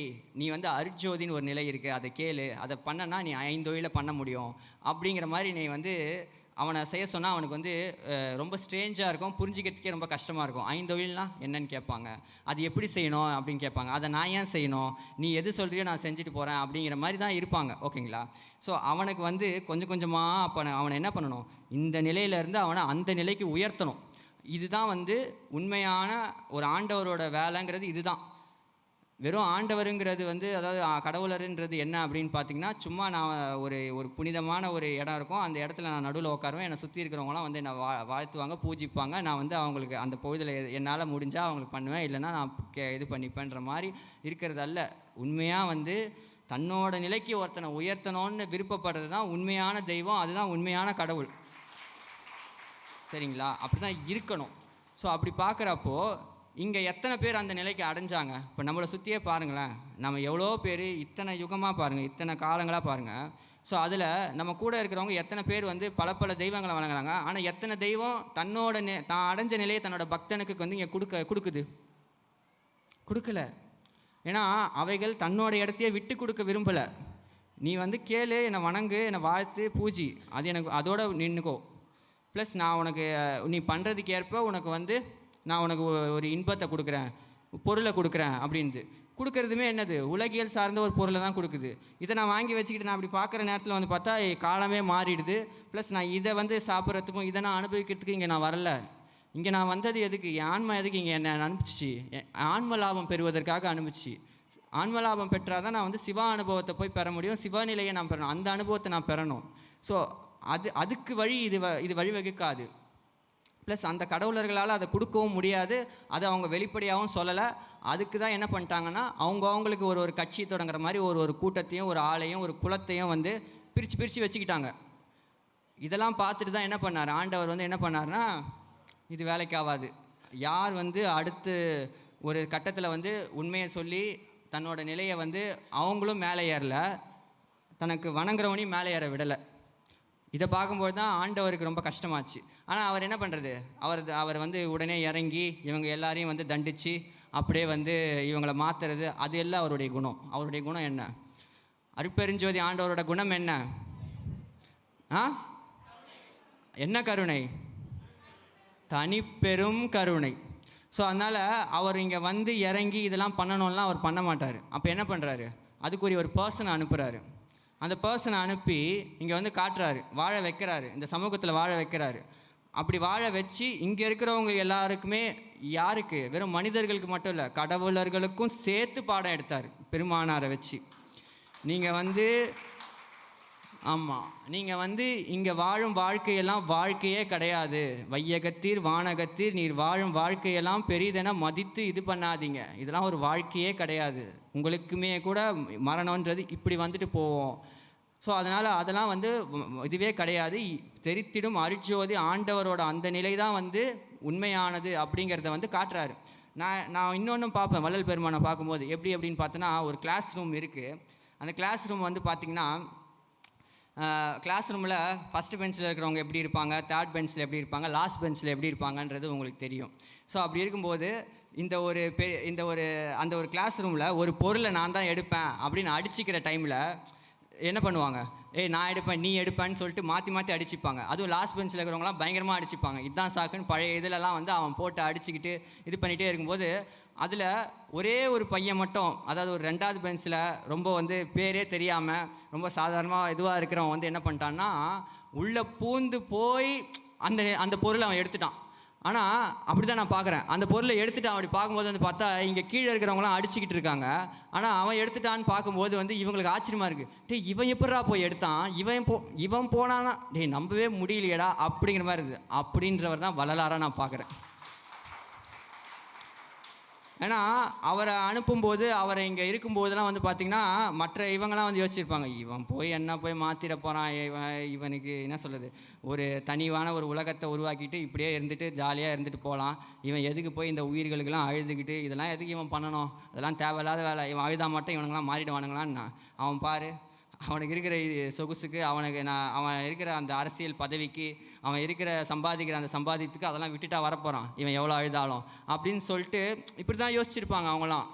நீ வந்து அருட்ஜோதின்னு ஒரு நிலை இருக்குது, அதை கேளு, அதை பண்ணனா நீ 5 தொழிலில் பண்ண முடியும் அப்படிங்கிற மாதிரி நீ வந்து அவனை செய்ய சொன்னால் அவனுக்கு வந்து ரொம்ப ஸ்ட்ரேஞ்சாக இருக்கும், புரிஞ்சிக்கிறதுக்கே ரொம்ப கஷ்டமாக இருக்கும். 5 தொழில்னா என்னன்னு கேட்பாங்க, அது எப்படி செய்யணும் அப்படின்னு கேட்பாங்க, அதை நான் ஏன் செய்யணும், நீ எது சொல்கிறியோ நான் செஞ்சுட்டு போகிறேன் அப்படிங்கிற மாதிரி தான் இருப்பாங்க. ஓகேங்களா, ஸோ அவனுக்கு வந்து கொஞ்சம் கொஞ்சமாக அப்போ அவனை என்ன பண்ணணும், இந்த நிலையிலேருந்து அவனை அந்த நிலைக்கு உயர்த்தணும். இதுதான் வந்து உண்மையான ஒரு ஆண்டவரோட வேலைங்கிறது. இதுதான் வெறும் ஆண்டவருங்கிறது வந்து, அதாவது கடவுளருன்றது என்ன அப்படின்னு பார்த்தீங்கன்னா, சும்மா நான் ஒரு புனிதமான ஒரு இடம் இருக்கும், அந்த இடத்துல நான் நடுவில் உட்காருவேன், என்னை சுற்றி இருக்கிறவங்களாம் வந்து என்னை வாழ்த்துவாங்க, பூஜிப்பாங்க, நான் வந்து அவங்களுக்கு அந்த பொழுதில் என்னால் முடிஞ்சால் அவங்களுக்கு பண்ணுவேன், இல்லைன்னா நான் இது பண்ணிப்பேன்ற மாதிரி இருக்கிறதல்ல. உண்மையாக வந்து தன்னோட நிலைக்கு ஒருத்தனை உயர்த்தணும்னு விருப்பப்படுறது தான் உண்மையான தெய்வம், அதுதான் உண்மையான கடவுள். சரிங்களா, அப்படி தான் இருக்கணும். ஸோ அப்படி பார்க்குறப்போ இங்கே எத்தனை பேர் அந்த நிலைக்கு அடைஞ்சாங்க? இப்போ நம்மளை சுற்றியே பாருங்களேன், நம்ம எவ்வளோ பேர் இத்தனை யுகமாக பாருங்கள், இத்தனை காலங்களாக பாருங்கள். ஸோ அதில் நம்ம கூட இருக்கிறவங்க எத்தனை பேர் வந்து பல தெய்வங்களை வணங்குறாங்க. ஆனால் எத்தனை தெய்வம் தன்னோட தான் அடைஞ்ச நிலையை தன்னோட பக்தனுக்கு வந்து இங்கே கொடுக்கல. ஏன்னா அவைகள் தன்னோட இடத்தையே விட்டு கொடுக்க விரும்பலை. நீ வந்து கேளு, என்னை வணங்கு, என்னை வாழ்த்து, பூஜி, அது எனக்கு அதோட நின்றுக்கோ. ப்ளஸ் நான் உனக்கு நீ பண்ணுறதுக்கு ஏற்ப உனக்கு வந்து நான் உனக்கு ஒரு இன்பத்தை கொடுக்குறேன், பொருளை கொடுக்குறேன் அப்படின்ட்டு. கொடுக்குறதுமே என்னது, உலகியல் சார்ந்த ஒரு பொருளை தான் கொடுக்குது. இதை நான் வாங்கி வச்சுக்கிட்டு நான் அப்படி பார்க்குற நேரத்தில் வந்து பார்த்தா காலமே மாறிடுது. ப்ளஸ் நான் இதை வந்து சாப்பிட்றதுக்கும் இதை நான் அனுபவிக்கிறதுக்கு இங்கே நான் வரல. இங்கே நான் வந்தது எதுக்கு, என் ஆன்மா எதுக்கு இங்கே என்னை அனுப்பிச்சிச்சு, ஆன்ம லாபம் பெறுவதற்காக அனுப்பிச்சு. ஆன்ம லாபம் பெற்றால் தான் நான் வந்து சிவ அனுபவத்தை போய் பெற முடியும், சிவநிலையை நான் பெறணும், அந்த அனுபவத்தை நான் பெறணும். ஸோ அதுக்கு வழி இது வழிவகுக்காது. ப்ளஸ் அந்த கடவுளர்களால் அதை கொடுக்கவும் முடியாது, அதை அவங்க வெளிப்படையாகவும் சொல்லலை. அதுக்கு தான் என்ன பண்ணிட்டாங்கன்னா, அவங்களுக்கு ஒரு கட்சி தொடங்குற மாதிரி ஒரு கூட்டத்தையும் ஒரு ஆளையும் ஒரு குலத்தையும் வந்து பிரித்து வச்சுக்கிட்டாங்க. இதெல்லாம் பார்த்துட்டு தான் என்ன பண்ணார் ஆண்டவர் வந்து என்ன பண்ணார்னா, இது வேலைக்கு ஆகாது. யார் வந்து அடுத்து ஒரு கட்டத்தில் வந்து உண்மையை சொல்லி தன்னோட நிலையை வந்து அவங்களும் மேலே ஏறல, தனக்கு வணங்குறவனையும் மேலே ஏற விடலை. இதை பார்க்கும்போது தான் ஆண்டவருக்கு ரொம்ப கஷ்டமாச்சு. ஆனால் அவர் என்ன பண்ணுறது, அவர் வந்து உடனே இறங்கி இவங்க எல்லாரையும் வந்து தண்டித்து அப்படியே வந்து இவங்களை மாற்றுறது, அது எல்லாம் அவருடைய குணம். அவருடைய குணம் என்ன, அருட்பெருஞ்சோதி ஆண்டவரோட குணம் என்ன? என்ன கருணை? தனிப்பெரும் கருணை. ஸோ அதனால் அவர் இங்கே வந்து இறங்கி இதெல்லாம் பண்ணணும்லாம் அவர் பண்ண மாட்டார். அப்போ என்ன பண்ணுறாரு, அதுக்குரிய ஒரு பர்சனை அனுப்புகிறாரு. அந்த பர்சனை அனுப்பி இங்கே வந்து காட்டுறாரு, வாழ வைக்கிறாரு, இந்த சமூகத்தில் வாழ வைக்கிறாரு. அப்படி வாழ வச்சு இங்கே இருக்கிறவங்க எல்லாருக்குமே, யாருக்கு, வெறும் மனிதர்களுக்கு மட்டும் இல்லை, கடவுளர்களுக்கும் சேர்த்து பாடம் எடுத்தார் பெருமானாரை வச்சு. நீங்கள் வந்து ஆமாம், நீங்கள் வந்து இங்கே வாழும் வாழ்க்கையெல்லாம் வாழ்க்கையே கிடையாது, வையகத்தீர் வானகத்தீர் நீர் வாழும் வாழ்க்கையெல்லாம் பெரிதென மதித்து இது பண்ணாதீங்க, இதெல்லாம் ஒரு வாழ்க்கையே கிடையாது, உங்களுக்குமே கூட மரணன்றது இப்படி வந்துட்டு போவோம். ஸோ அதெல்லாம் வந்து இதுவே கிடையாது, தெரித்திடும் அருட்ஜோதி ஆண்டவரோட அந்த நிலை தான் வந்து உண்மையானது அப்படிங்கிறத வந்து காட்டுறாரு. நான் இன்னொன்றும் பார்ப்பேன், வள்ளல் பெருமானை பார்க்கும்போது எப்படி அப்படின்னு பார்த்தோன்னா, ஒரு கிளாஸ் ரூம் இருக்குது. அந்த கிளாஸ் ரூம் வந்து பார்த்திங்கன்னா, கிளாஸ் ரூமில் ஃபஸ்ட்டு பெஞ்சில் இருக்கிறவங்க எப்படி இருப்பாங்க, தேர்ட் பெஞ்சில் எப்படி இருப்பாங்க, லாஸ்ட் பெஞ்சில் எப்படி இருப்பாங்கன்றது உங்களுக்கு தெரியும். ஸோ அப்படி இருக்கும்போது அந்த ஒரு கிளாஸ் ரூமில் ஒரு பொருளை நான் தான் எடுப்பேன் அப்படின்னு அடிச்சிக்கிற டைமில் என்ன பண்ணுவாங்க, நான் எடுப்பேன் நீ எடுப்பேன்னு சொல்லிட்டு மாற்றி அடிச்சுப்பாங்க. அதுவும் லாஸ்ட் பெஞ்சில் இருக்கிறவங்களாம் பயங்கரமாக அடிச்சுப்பாங்க. இதுதான் சாக்குன்னு பழைய இதிலலாம் வந்து அவன் போட்டு அடிச்சுக்கிட்டு இது பண்ணிகிட்டே இருக்கும்போது, அதில் ஒரே ஒரு பையன் மட்டும், அதாவது ஒரு 2வது பெஞ்சில் ரொம்ப வந்து பேரே தெரியாமல் ரொம்ப சாதாரணமாக இதுவாக இருக்கிறவன் வந்து என்ன பண்ணிட்டான்னா, உள்ளே பூந்து போய் அந்த பொருளை அவன் எடுத்துட்டான். ஆனால் அப்படி தான் நான் பார்க்குறேன். அந்த பொருளை எடுத்துட்டு அப்படி பார்க்கும்போது வந்து பார்த்தா இங்கே கீழே இருக்கிறவங்களாம் அடிச்சுக்கிட்டு இருக்காங்க. ஆனால் அவன் எடுத்துட்டான்னு பார்க்கும்போது வந்து இவங்களுக்கு ஆச்சரியமாக இருக்குது. டேய் இவன் எப்படிடா போய் எடுத்தான், இவன் போனானா, டேய் நம்பவே முடியலையடா அப்படிங்கிற மாதிரி இருக்குது. அப்படின்றவர் தான் வள்ளலாராக நான் பார்க்குறேன். ஏன்னா அவரை அனுப்பும்போது, அவரை இங்கே இருக்கும்போதெல்லாம் வந்து பார்த்திங்கன்னா மற்ற இவங்கெல்லாம் வந்து யோசிச்சிருப்பாங்க, இவன் போய் என்ன போய் மாற்றிட போகிறான், இவனுக்கு என்ன சொல்கிறது, ஒரு தனிவான ஒரு உலகத்தை உருவாக்கிட்டு இப்படியே இருந்துட்டு ஜாலியாக இருந்துட்டு போகலாம். இவன் எதுக்கு போய் இந்த உயிர்களுக்கெல்லாம் அழுதுகிட்டு இதெல்லாம் எதுக்கு இவன் பண்ணணும், அதெல்லாம் தேவையில்லாத வேலை, இவன் அழுதா மட்டும் இவனுங்களாம் மாறிடுவானுங்களான்னு. அவன் பாரு, அவனுக்கு இருக்கிற சொகுசுக்கு, அவன் இருக்கிற அந்த அரசியல் பதவிக்கு, அவன் இருக்கிற சம்பாதிக்கிற அந்த சம்பாதித்துக்கு அதெல்லாம் விட்டுட்டா வரப்போகிறான், இவன் எவ்வளோ அழுதாலும் அப்படின்னு சொல்லிட்டு இப்படி தான் யோசிச்சிருப்பாங்க அவங்களாம்.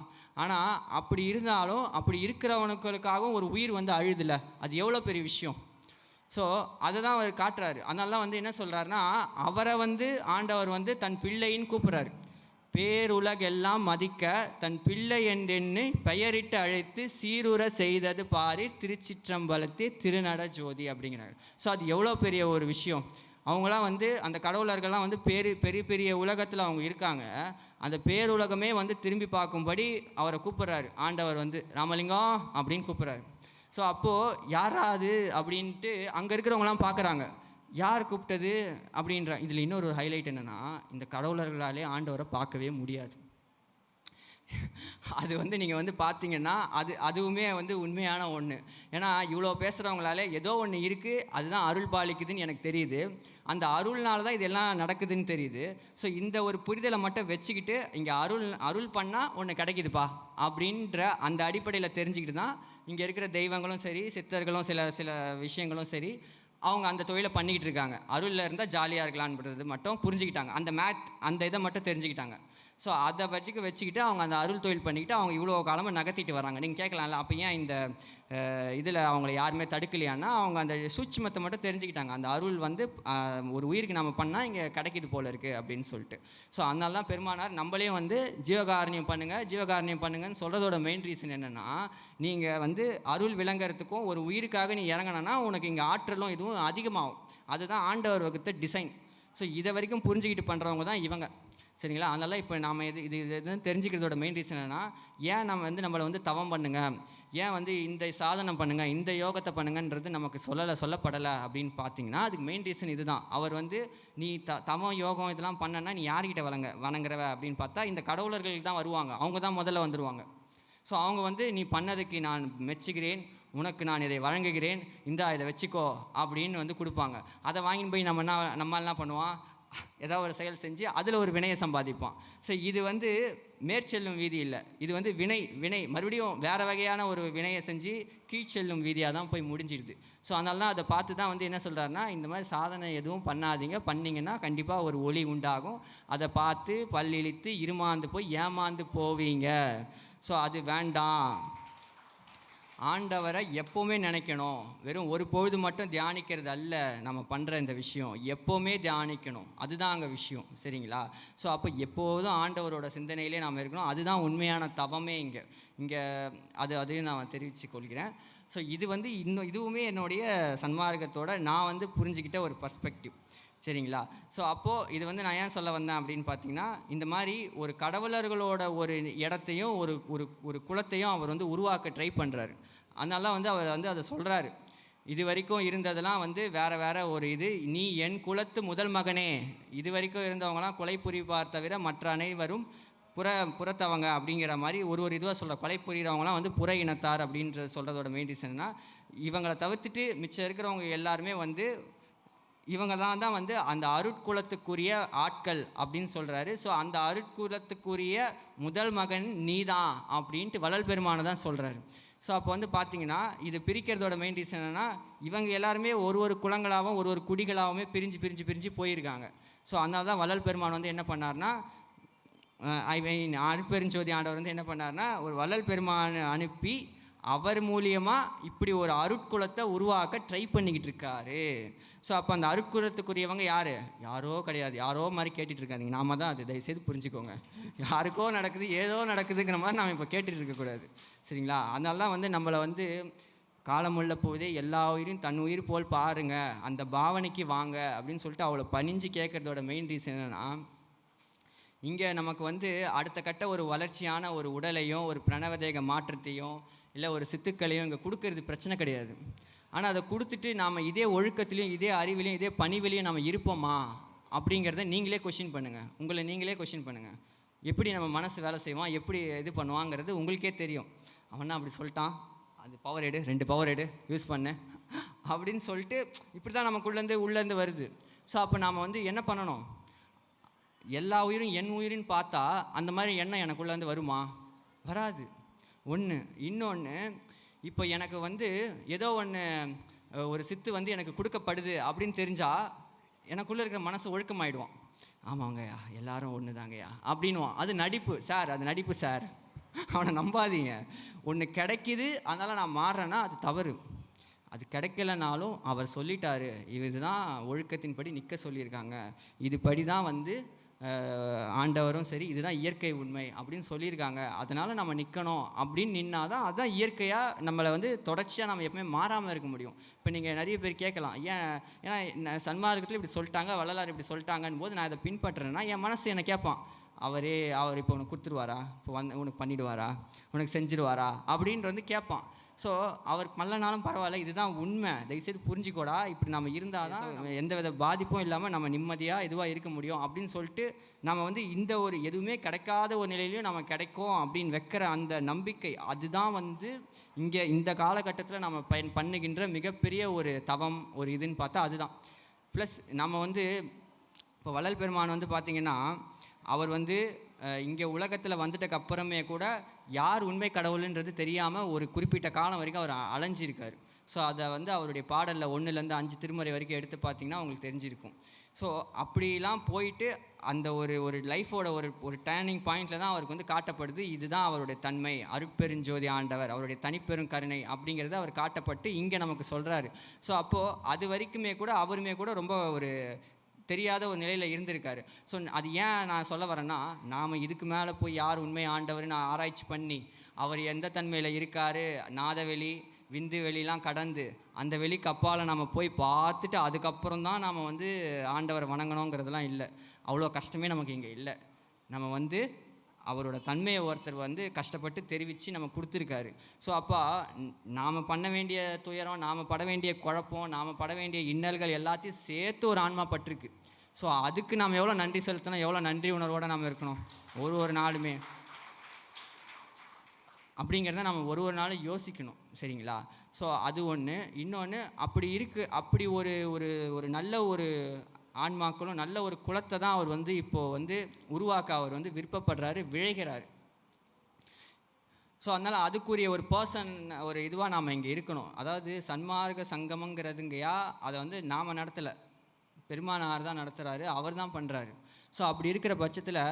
ஆனால் அப்படி இருந்தாலும் அப்படி இருக்கிறவனுக்களுக்காகவும் ஒரு உயிர் வந்து அழுதில்ல, அது எவ்வளோ பெரிய விஷயம். ஸோ அதை தான் அவர் காட்டுறாரு. அதனால தான் வந்து என்ன சொல்கிறாருன்னா, அவரை வந்து ஆண்டவர் வந்து தன் பிள்ளைன்னு கூப்பிட்றாரு. பேருலகெல்லாம் மதிக்க தன் பிள்ளை என்றென்னு பெயரிட்டு அழைத்து சீருற செய்தது பாரி திருச்சிற்றம்பலத்தே திருநட ஜோதி அப்படிங்கிறாரு. ஸோ அது எவ்வளோ பெரிய ஒரு விஷயம். அவங்களாம் வந்து அந்த கடவுளர்கள்லாம் வந்து பெரிய பெரிய உலகத்தில் அவங்க இருக்காங்க. அந்த பேருலகமே வந்து திரும்பி பார்க்கும்படி அவரை கூப்பிட்றாரு ஆண்டவர் வந்து, ராமலிங்கம் அப்படின்னு கூப்பிட்றாரு. ஸோ அப்போது யாராது அப்படின்ட்டு அங்கே இருக்கிறவங்களாம் பார்க்குறாங்க, யார் கூப்பிட்டது அப்படின்ற. இதில் இன்னொரு ஹைலைட் என்னென்னா, இந்த கடவுளர்களாலே ஆண்டவரை பார்க்கவே முடியாது. அது வந்து நீங்கள் வந்து பார்த்தீங்கன்னா அதுவுமே வந்து உண்மையான ஒன்று. ஏன்னா இவ்வளோ பேசுகிறவங்களாலே ஏதோ ஒன்று இருக்குது, அதுதான் அருள் பாலிக்குதுன்னு எனக்கு தெரியுது. அந்த அருள்னால தான் இதெல்லாம் நடக்குதுன்னு தெரியுது. ஸோ இந்த ஒரு புரிதலை மட்டும் வச்சுக்கிட்டு இங்கே அருள் பண்ணால் ஒன்று கிடைக்குதுப்பா அப்படின்ற அந்த அடிப்படையில் தெரிஞ்சுக்கிட்டு தான் இங்கே இருக்கிற தெய்வங்களும் சரி, சித்தர்களும் சில விஷயங்களும் சரி, அவங்க அந்த தொழிலை பண்ணிக்கிட்டு இருக்காங்க. அருளில் இருந்தால் ஜாலியாக இருக்கலான்றது மட்டும் புரிஞ்சுக்கிட்டாங்க. அந்த இதை மட்டும் தெரிஞ்சுக்கிட்டாங்க. ஸோ அதை வச்சுக்கிட்டு அவங்க அந்த அருள் தொழில் பண்ணிக்கிட்டு அவங்க இவ்வளோ காலமாக நகர்த்திட்டு வராங்க. நீங்கள் கேட்கலாம்ல, அப்போ ஏன் இந்த இதில் அவங்கள யாருமே தடுக்கலையான்னா, அவங்க அந்த சூட்சுமத்தை மட்டும் தெரிஞ்சுக்கிட்டாங்க. அந்த அருள் வந்து ஒரு உயிருக்கு நம்ம பண்ணால் இங்கே கிடைக்கிது போல இருக்குது அப்படின்னு சொல்லிட்டு. ஸோ அதனால தான் பெருமானார் நம்மளே வந்து ஜீவகாரணியம் பண்ணுங்கன்னு சொல்கிறதோட மெயின் ரீசன் என்னென்னா, நீங்கள் வந்து அருள் விளங்குறதுக்கும் ஒரு உயிருக்காக நீ இறங்கினா உனக்கு இங்கே ஆற்றலும் இதுவும் அதிகமாகும். அதுதான் ஆண்டவர் வகுத்த டிசைன். ஸோ இதை வரைக்கும் புரிஞ்சுக்கிட்டு பண்ணுறவங்க தான் இவங்க, சரிங்களா? அதனால் இப்போ நாம் இது தெரிஞ்சுக்கிறதோட மெயின் ரீசன் என்னென்னா, ஏன் நம்மளை வந்து தவம் பண்ணுங்கள், ஏன் வந்து இந்த சாதனம் பண்ணுங்கள், இந்த யோகத்தை பண்ணுங்கன்றது நமக்கு சொல்லப்படலை அப்படின்னு பார்த்தீங்கன்னா, அதுக்கு மெயின் ரீசன் இது தான். அவர் வந்து நீ தவம் யோகம் இதெல்லாம் பண்ணனா நீ யார்கிட்ட வணங்குறவ அப்படின்னு பார்த்தா இந்த கடவுளர்கள் தான் வருவாங்க. அவங்க தான் முதல்ல வந்துடுவாங்க. ஸோ அவங்க வந்து நீ பண்ணதுக்கு நான் மெச்சுகிறேன், உனக்கு நான் இதை வழங்குகிறேன், இதை வச்சுக்கோ அப்படின்னு வந்து கொடுப்பாங்க. அதை வாங்கின்னு போய் நம்ம என்ன பண்ணுவான், ஏதாவது ஒரு செயல் செஞ்சு அதில் ஒரு வினையை சம்பாதிப்பான். ஸோ இது வந்து மேற்செல்லும் வீதி இல்லை, இது வந்து வினை மறுபடியும் வேறு வகையான ஒரு வினையை செஞ்சு கீழ்ச்செல்லும் வீதியாக தான் போய் முடிஞ்சிடுது. ஸோ அதனால தான் அதை பார்த்து தான் வந்து என்ன சொல்கிறாருன்னா, இந்த மாதிரி சாதனை எதுவும் பண்ணாதீங்க, பண்ணிங்கன்னா கண்டிப்பாக ஒரு ஒளி உண்டாகும், அதை பார்த்து பல்லிழித்து இருமாந்து போய் ஏமாந்து போவீங்க. ஸோ அது வேண்டாம். ஆண்டவரை எப்போவுமே நினைக்கணும். வெறும் ஒரு பொழுது மட்டும் தியானிக்கிறது அல்ல நம்ம பண்ணுற இந்த விஷயம், எப்போவுமே தியானிக்கணும். அதுதான் அங்கே விஷயம், சரிங்களா? ஸோ அப்போ எப்போதும் ஆண்டவரோட சிந்தனையிலே நாம் இருக்கணும். அதுதான் உண்மையான தவமே இங்கே அதையும் நான் தெரிவித்து கொள்கிறேன். ஸோ இது வந்து இதுவுமே என்னுடைய சன்மார்க்கத்தோட நான் வந்து புரிஞ்சுக்கிட்ட ஒரு பர்ஸ்பெக்டிவ், சரிங்களா? ஸோ அப்போது இது வந்து நான் ஏன் சொல்ல வந்தேன் அப்படின்னு பார்த்தீங்கன்னா, இந்த மாதிரி ஒரு கடவுளர்களோட ஒரு இடத்தையும் ஒரு குலத்தையும் அவர் வந்து உருவாக்க ட்ரை பண்ணுறாரு. அதனால வந்து அவர் வந்து அதை சொல்கிறாரு, இது வரைக்கும் இருந்ததெல்லாம் வந்து வேறு ஒரு இது, நீ என் குலத்து முதல் மகனே. இது வரைக்கும் இருந்தவங்களாம் கொலை புரிவார் தவிர மற்ற அனைவரும் புறத்தவங்க அப்படிங்கிற மாதிரி ஒரு இதுவாக சொல்கிற, கொலை புரிகிறவங்களாம் வந்து புற இனத்தார் அப்படின்ற சொல்கிறதோட மெயின் ரீசன்னா, இவங்களை தவிர்த்துட்டு மிச்சம் இருக்கிறவங்க எல்லாருமே வந்து இவங்க தான் வந்து அந்த அருட்குலத்துக்குரிய ஆட்கள் அப்படின்னு சொல்கிறாரு. ஸோ அந்த அருட்குலத்துக்குரிய முதல் மகன் நீதான் அப்படின்ட்டு வள்ளல் பெருமானை தான் சொல்கிறாரு. ஸோ அப்போ வந்து பார்த்திங்கன்னா, இது பிரிக்கிறதோட மெயின் ரீசன் என்னென்னா, இவங்க எல்லாருமே ஒரு குலங்களாகவும் ஒரு குடிகளாகவுமே பிரிஞ்சு போயிருக்காங்க. ஸோ அதனால தான் வள்ளல் பெருமான் வந்து என்ன பண்ணார்னா, அருட்பெருஞ்சோதி ஆண்டவர் வந்து என்ன பண்ணார்னா, ஒரு வள்ளல் பெருமானை அனுப்பி அவர் மூலியமாக இப்படி ஒரு அருட்குலத்தை உருவாக்க ட்ரை பண்ணிக்கிட்டு இருக்காரு. ஸோ அப்போ அந்த அருட்குலத்துக்குரியவங்க யாரோ கிடையாது, யாரோ மாதிரி கேட்டுட்டு இருக்காதிங்க, நாம தான் அது தயவுசெய்து புரிஞ்சுக்கோங்க. யாருக்கோ நடக்குது, ஏதோ நடக்குதுங்கிற மாதிரி நாம் இப்போ கேட்டுட்டு இருக்கக்கூடாது, சரிங்களா? அதனால தான் வந்து நம்மளை வந்து காலமுள்ள போதே எல்லா உயிரையும் தன் உயிர் போல் பாருங்கள், அந்த பாவனைக்கு வாங்க அப்படின்னு சொல்லிட்டு அவளை பணிஞ்சு கேட்குறதோட மெயின் ரீசன் என்னென்னா, இங்கே நமக்கு வந்து அடுத்த கட்ட ஒரு வளர்ச்சியான ஒரு உடலையும் ஒரு பிரணவதேக மாற்றத்தையும் இல்லை ஒரு சித்துக்களையும் இங்கே கொடுக்கறது பிரச்சனை கிடையாது. ஆனால் அதை கொடுத்துட்டு நாம் இதே ஒழுக்கத்துலேயும் இதே அறிவிலையும் இதே பணிவிலையும் நம்ம இருப்போமா அப்படிங்கிறத நீங்களே கொஷின் பண்ணுங்கள். உங்களை நீங்களே கொஷின் பண்ணுங்கள். எப்படி நம்ம மனசு வேலை செய்வான், எப்படி இது பண்ணுவாங்கிறது உங்களுக்கே தெரியும். அவனா அப்படி சொல்லிட்டான், அது பவர் எடு 2 பவர் எடு யூஸ் பண்ணு அப்படின்னு சொல்லிட்டு இப்படி தான் நமக்குள்ளேருந்து உள்ளேருந்து வருது. ஸோ அப்போ நாம் வந்து என்ன பண்ணணும்? எல்லா உயிரும் என் உயிரின்னு பார்த்தா அந்த மாதிரி எண்ணம் எனக்குள்ளேருந்து வருமா? வராது. ஒன்று. இன்னொன்று, இப்போ எனக்கு வந்து ஏதோ ஒன்று ஒரு சித்து வந்து எனக்கு கொடுக்கப்படுது அப்படின்னு தெரிஞ்சால் எனக்குள்ளே இருக்கிற மனசு ஒழுக்கமாயிடுவான். ஆமாங்கய்யா எல்லாரும் ஒன்று தாங்கய்யா அப்படின்வான். அது நடிப்பு சார், அது நடிப்பு சார், அவனை நம்பாதீங்க. ஒன்று கிடைக்கிது அதனால் நான் மாறுறேன்னா அது தவறு. அது கிடைக்கலனாலும் அவர் சொல்லிட்டாரு, இதுதான் ஒழுக்கத்தின்படி நிற்க சொல்லியிருக்காங்க, இதுபடி தான் வந்து ஆண்டவரும் சரி இதுதான் இயற்கை உண்மை அப்படின்னு சொல்லியிருக்காங்க, அதனால் நம்ம நிற்கணும் அப்படின்னு நின்னாதான் அதுதான் இயற்கையாக நம்மளை வந்து தொடர்ச்சியாக நம்ம எப்பவுமே மாறாமல் இருக்க முடியும். இப்போ நீங்கள் நிறைய பேர் கேட்கலாம், ஏன்னா சன்மார்க்கத்தில் இப்படி சொல்லிட்டாங்க, வள்ளலார் இப்படி சொல்லிட்டாங்கன்னு போது நான் இதை பின்பற்றுறேன்னா என் மனசு என்னை கேட்பான், அவர் இப்போ உனக்கு கொடுத்துருவாரா, இப்போ வந்து உனக்கு பண்ணிவிடுவாரா, உனக்கு செஞ்சுருவாரா அப்படின்ட்டு வந்து கேட்பான். ஸோ அவர் பண்ணலனாலும் பரவாயில்ல, இதுதான் உண்மை, தயவுசெய்து புரிஞ்சிக்கோடா, இப்படி நம்ம இருந்தால் தான் எந்த வித பாதிப்பும் இல்லாமல் நம்ம நிம்மதியாக இதுவாக இருக்க முடியும் அப்படின்னு சொல்லிட்டு நம்ம வந்து இந்த ஒரு எதுவுமே கிடைக்காத ஒரு நிலையிலையும் நம்ம கிடைக்கும் அப்படின்னு வைக்கிற அந்த நம்பிக்கை, அதுதான் வந்து இங்கே இந்த காலகட்டத்தில் நம்ம பண்ணுகின்ற மிகப்பெரிய ஒரு தவம், ஒரு இதுன்னு பார்த்தா அதுதான். ப்ளஸ் நம்ம வந்து இப்போ வள்ளல் பெருமான் வந்து பார்த்திங்கன்னா அவர் வந்து இங்கே உலகத்தில் வந்துட்டக்கு அப்புறமே கூட யார் உண்மை கடவுள்ன்றது தெரியாமல் ஒரு குறிப்பிட்ட காலம் வரைக்கும் அவர் அலைஞ்சிருக்கார். ஸோ அதை வந்து அவருடைய பாடலில் 1லேருந்து 5 திருமுறை வரைக்கும் எடுத்து பார்த்திங்கன்னா உங்களுக்கு தெரிஞ்சிருக்கும். ஸோ அப்படிலாம் போயிட்டு அந்த ஒரு லைஃபோட ஒரு டேர்னிங் பாயிண்டில் தான் அவருக்கு வந்து காட்டப்படுது, இதுதான் அவருடைய தன்மை, அருட்பெருஞ்சோதி ஆண்டவர், அவருடைய தனிப்பெரும் கருணை அப்படிங்கிறது அவர் காட்டப்பட்டு இங்கே நமக்கு சொல்கிறாரு. ஸோ அப்போது அது வரைக்குமே கூட அவருமே கூட ரொம்ப ஒரு தெரியாத ஒரு நிலையில் இருந்திருக்காரு. ஸோ அது ஏன் நான் சொல்ல வரேன்னா, நாம் இதுக்கு மேலே போய் யார் உண்மை ஆண்டவர் நான் ஆராய்ச்சி பண்ணி அவர் எந்த தன்மையில் இருக்கார், நாதவெளி விந்து வெளிலாம் கடந்து அந்த வெளிக்கு அப்பால் நம்ம போய் பார்த்துட்டு அதுக்கப்புறம் தான் நாம் வந்து ஆண்டவரை வணங்கணுங்கிறதுலாம் இல்லை. அவ்வளோ கஷ்டமே நமக்கு இங்கே இல்லை. நம்ம வந்து அவரோட தன்மையை ஒருத்தர் வந்து கஷ்டப்பட்டு தெரிவித்து நம்ம கொடுத்துருக்காரு. ஸோ அப்போ நாம் பண்ண வேண்டிய துயரம், நாம் பட வேண்டிய குழப்பம், நாம் பட வேண்டிய இன்னல்கள் எல்லாத்தையும் சேர்த்து ஒரு ஆன்மா பட்டிருக்கு. ஸோ அதுக்கு நாம் எவ்வளோ நன்றி செலுத்தணும், எவ்வளோ நன்றி உணர்வோடு நாம் இருக்கணும் ஒரு நாளுமே அப்படிங்கிறத நம்ம ஒரு நாளும் யோசிக்கணும். சரிங்களா? ஸோ அது ஒன்று. இன்னொன்று, அப்படி இருக்குது, அப்படி ஒரு நல்ல ஒரு ஆன்மாக்களும் நல்ல ஒரு குலத்தை தான் அவர் வந்து இப்போது வந்து உருவாக்க அவர் வந்து விருப்பப்படுறாரு, விழைகிறார். ஸோ அதனால் அதுக்குரிய ஒரு பர்சன் ஒரு இதுவாக நாம் இங்கே இருக்கணும். அதாவது சன்மார்க்க சங்கமங்கிறதுங்கயா அதை வந்து நாம் நடத்தலை, பெருமானார் தான் நடத்துகிறாரு, அவர் தான் பண்ணுறாரு. ஸோ அப்படி இருக்கிற பட்சத்தில்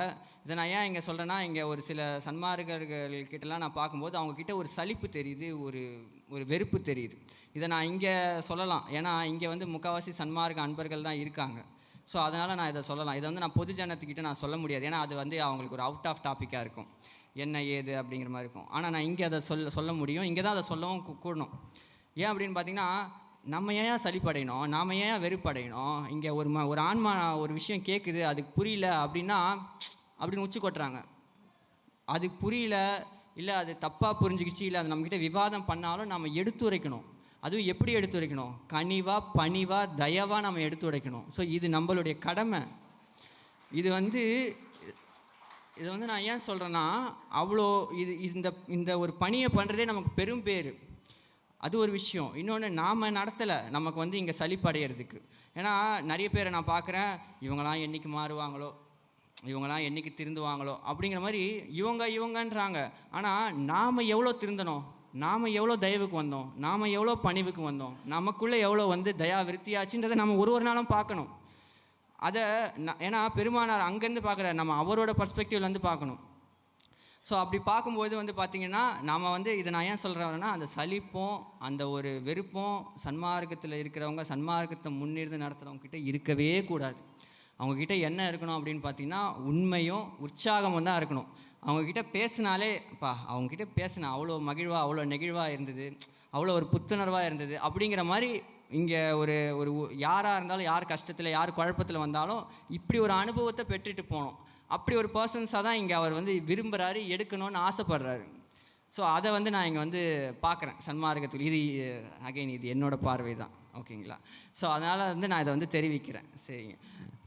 இதை நான் ஏன் இங்கே சொல்கிறேன்னா, இங்கே ஒரு சில சன்மார்க்கர்கள்கிட்டலாம் நான் பார்க்கும்போது அவங்கக்கிட்ட ஒரு சலிப்பு தெரியுது, ஒரு வெறுப்பு தெரியுது. இதை நான் இங்கே சொல்லலாம், ஏன்னா இங்கே வந்து முக்கால்வாசி சன்மார்க்க அன்பர்கள் தான் இருக்காங்க. ஸோ அதனால் நான் இதை சொல்லலாம். இதை வந்து நான் பொது ஜனத்துக்கிட்ட நான் சொல்ல முடியாது, ஏன்னா அது வந்து அவங்களுக்கு ஒரு அவுட் ஆஃப் டாப்பிக்காக இருக்கும், என்ன ஏது அப்படிங்கிற மாதிரி இருக்கும். ஆனால் நான் இங்கே அதை சொல்ல முடியும், இங்கே தான் அதை சொல்லவும் கூடணும். ஏன் அப்படின்னு பார்த்தீங்கன்னா, நம்ம ஏன் சலிப்படையணும், நாம் ஏன் வெறுப்படையணும்? இங்கே ஒரு ஆன்மா ஒரு விஷயம் கேட்குது, அதுக்கு புரியல அப்படின்னா அப்படின்னு உச்சி கொட்டுறாங்க. அதுக்கு புரியல, இல்லை அது தப்பாக புரிஞ்சுக்கிச்சு, இல்லை அது நம்மக்கிட்ட விவாதம் பண்ணாலும் நம்ம எடுத்துரைக்கணும். அதுவும் எப்படி எடுத்துரைக்கணும்? கனிவாக, பணிவாக, தயவாக நம்ம எடுத்துரைக்கணும். ஸோ இது நம்மளுடைய கடமை. இது வந்து நான் ஏன் சொல்கிறேன்னா, அவ்வளோ இந்த ஒரு பணியை பண்ணுறதே நமக்கு பெரும் பேர். அது ஒரு விஷயம். இன்னொன்று, நாம் நடத்தலை நமக்கு வந்து இங்கே சலிப்படைகிறதுக்கு. ஏன்னா நிறைய பேரை நான் பார்க்குறேன், இவங்களாம் என்றைக்கு மாறுவாங்களோ, இவங்களாம் என்றைக்கு திருந்துவாங்களோ அப்படிங்கிற மாதிரி இவங்கன்றாங்க. ஆனால் நாம் எவ்வளோ திருந்தணும், நாம் எவ்வளோ தயவுக்கு வந்தோம், நாம் எவ்வளோ பணிவுக்கு வந்தோம், நமக்குள்ளே எவ்வளோ வந்து தயா விருத்தியாச்சுன்றதை நம்ம ஒரு நாளும் பார்க்கணும். அதை ஏன்னா பெருமானார் அங்கேருந்து பார்க்குறாரு, நம்ம அவரோட பர்ஸ்பெக்டிவ்லேருந்து பார்க்கணும். ஸோ அப்படி பார்க்கும்போது வந்து பார்த்திங்கன்னா, நாம் வந்து இதை நான் ஏன் சொல்கிறேன்னா, அந்த சலிப்பும் அந்த ஒரு வெறுப்பும் சன்மார்க்கத்தில் இருக்கிறவங்க, சன்மார்க்கத்தை முன்னிறுத்தி நடத்துகிறவங்கக்கிட்ட இருக்கவே கூடாது. அவங்கக்கிட்ட என்ன இருக்கணும் அப்படின்னு பார்த்திங்கன்னா, உண்மையும் உற்சாகமும் தான் இருக்கணும். அவங்கக்கிட்ட பேசினாலே அவங்கக்கிட்ட பேசினா அவ்வளோ மகிழ்வாக, அவ்வளோ நெகிழ்வாக இருந்தது, அவ்வளோ ஒரு புத்துணர்வாக இருந்தது அப்படிங்கிற மாதிரி இங்கே ஒரு யாராக இருந்தாலும், யார் கஷ்டத்தில் யார் குழப்பத்தில் வந்தாலும் இப்படி ஒரு அனுபவத்தை பெற்றுட்டு போகணும். அப்படி ஒரு பர்சன்ஸாக தான் இங்கே அவர் வந்து விரும்புகிறாரு, எடுக்கணும்னு ஆசைப்படுறாரு. ஸோ அதை வந்து நான் இங்கே வந்து பார்க்குறேன் சன்மார்க்கத்தில். இது அகைன் இது என்னோடய பார்வை தான், ஓகேங்களா? ஸோ அதனால் வந்து நான் இதை வந்து தெரிவிக்கிறேன். சரிங்க,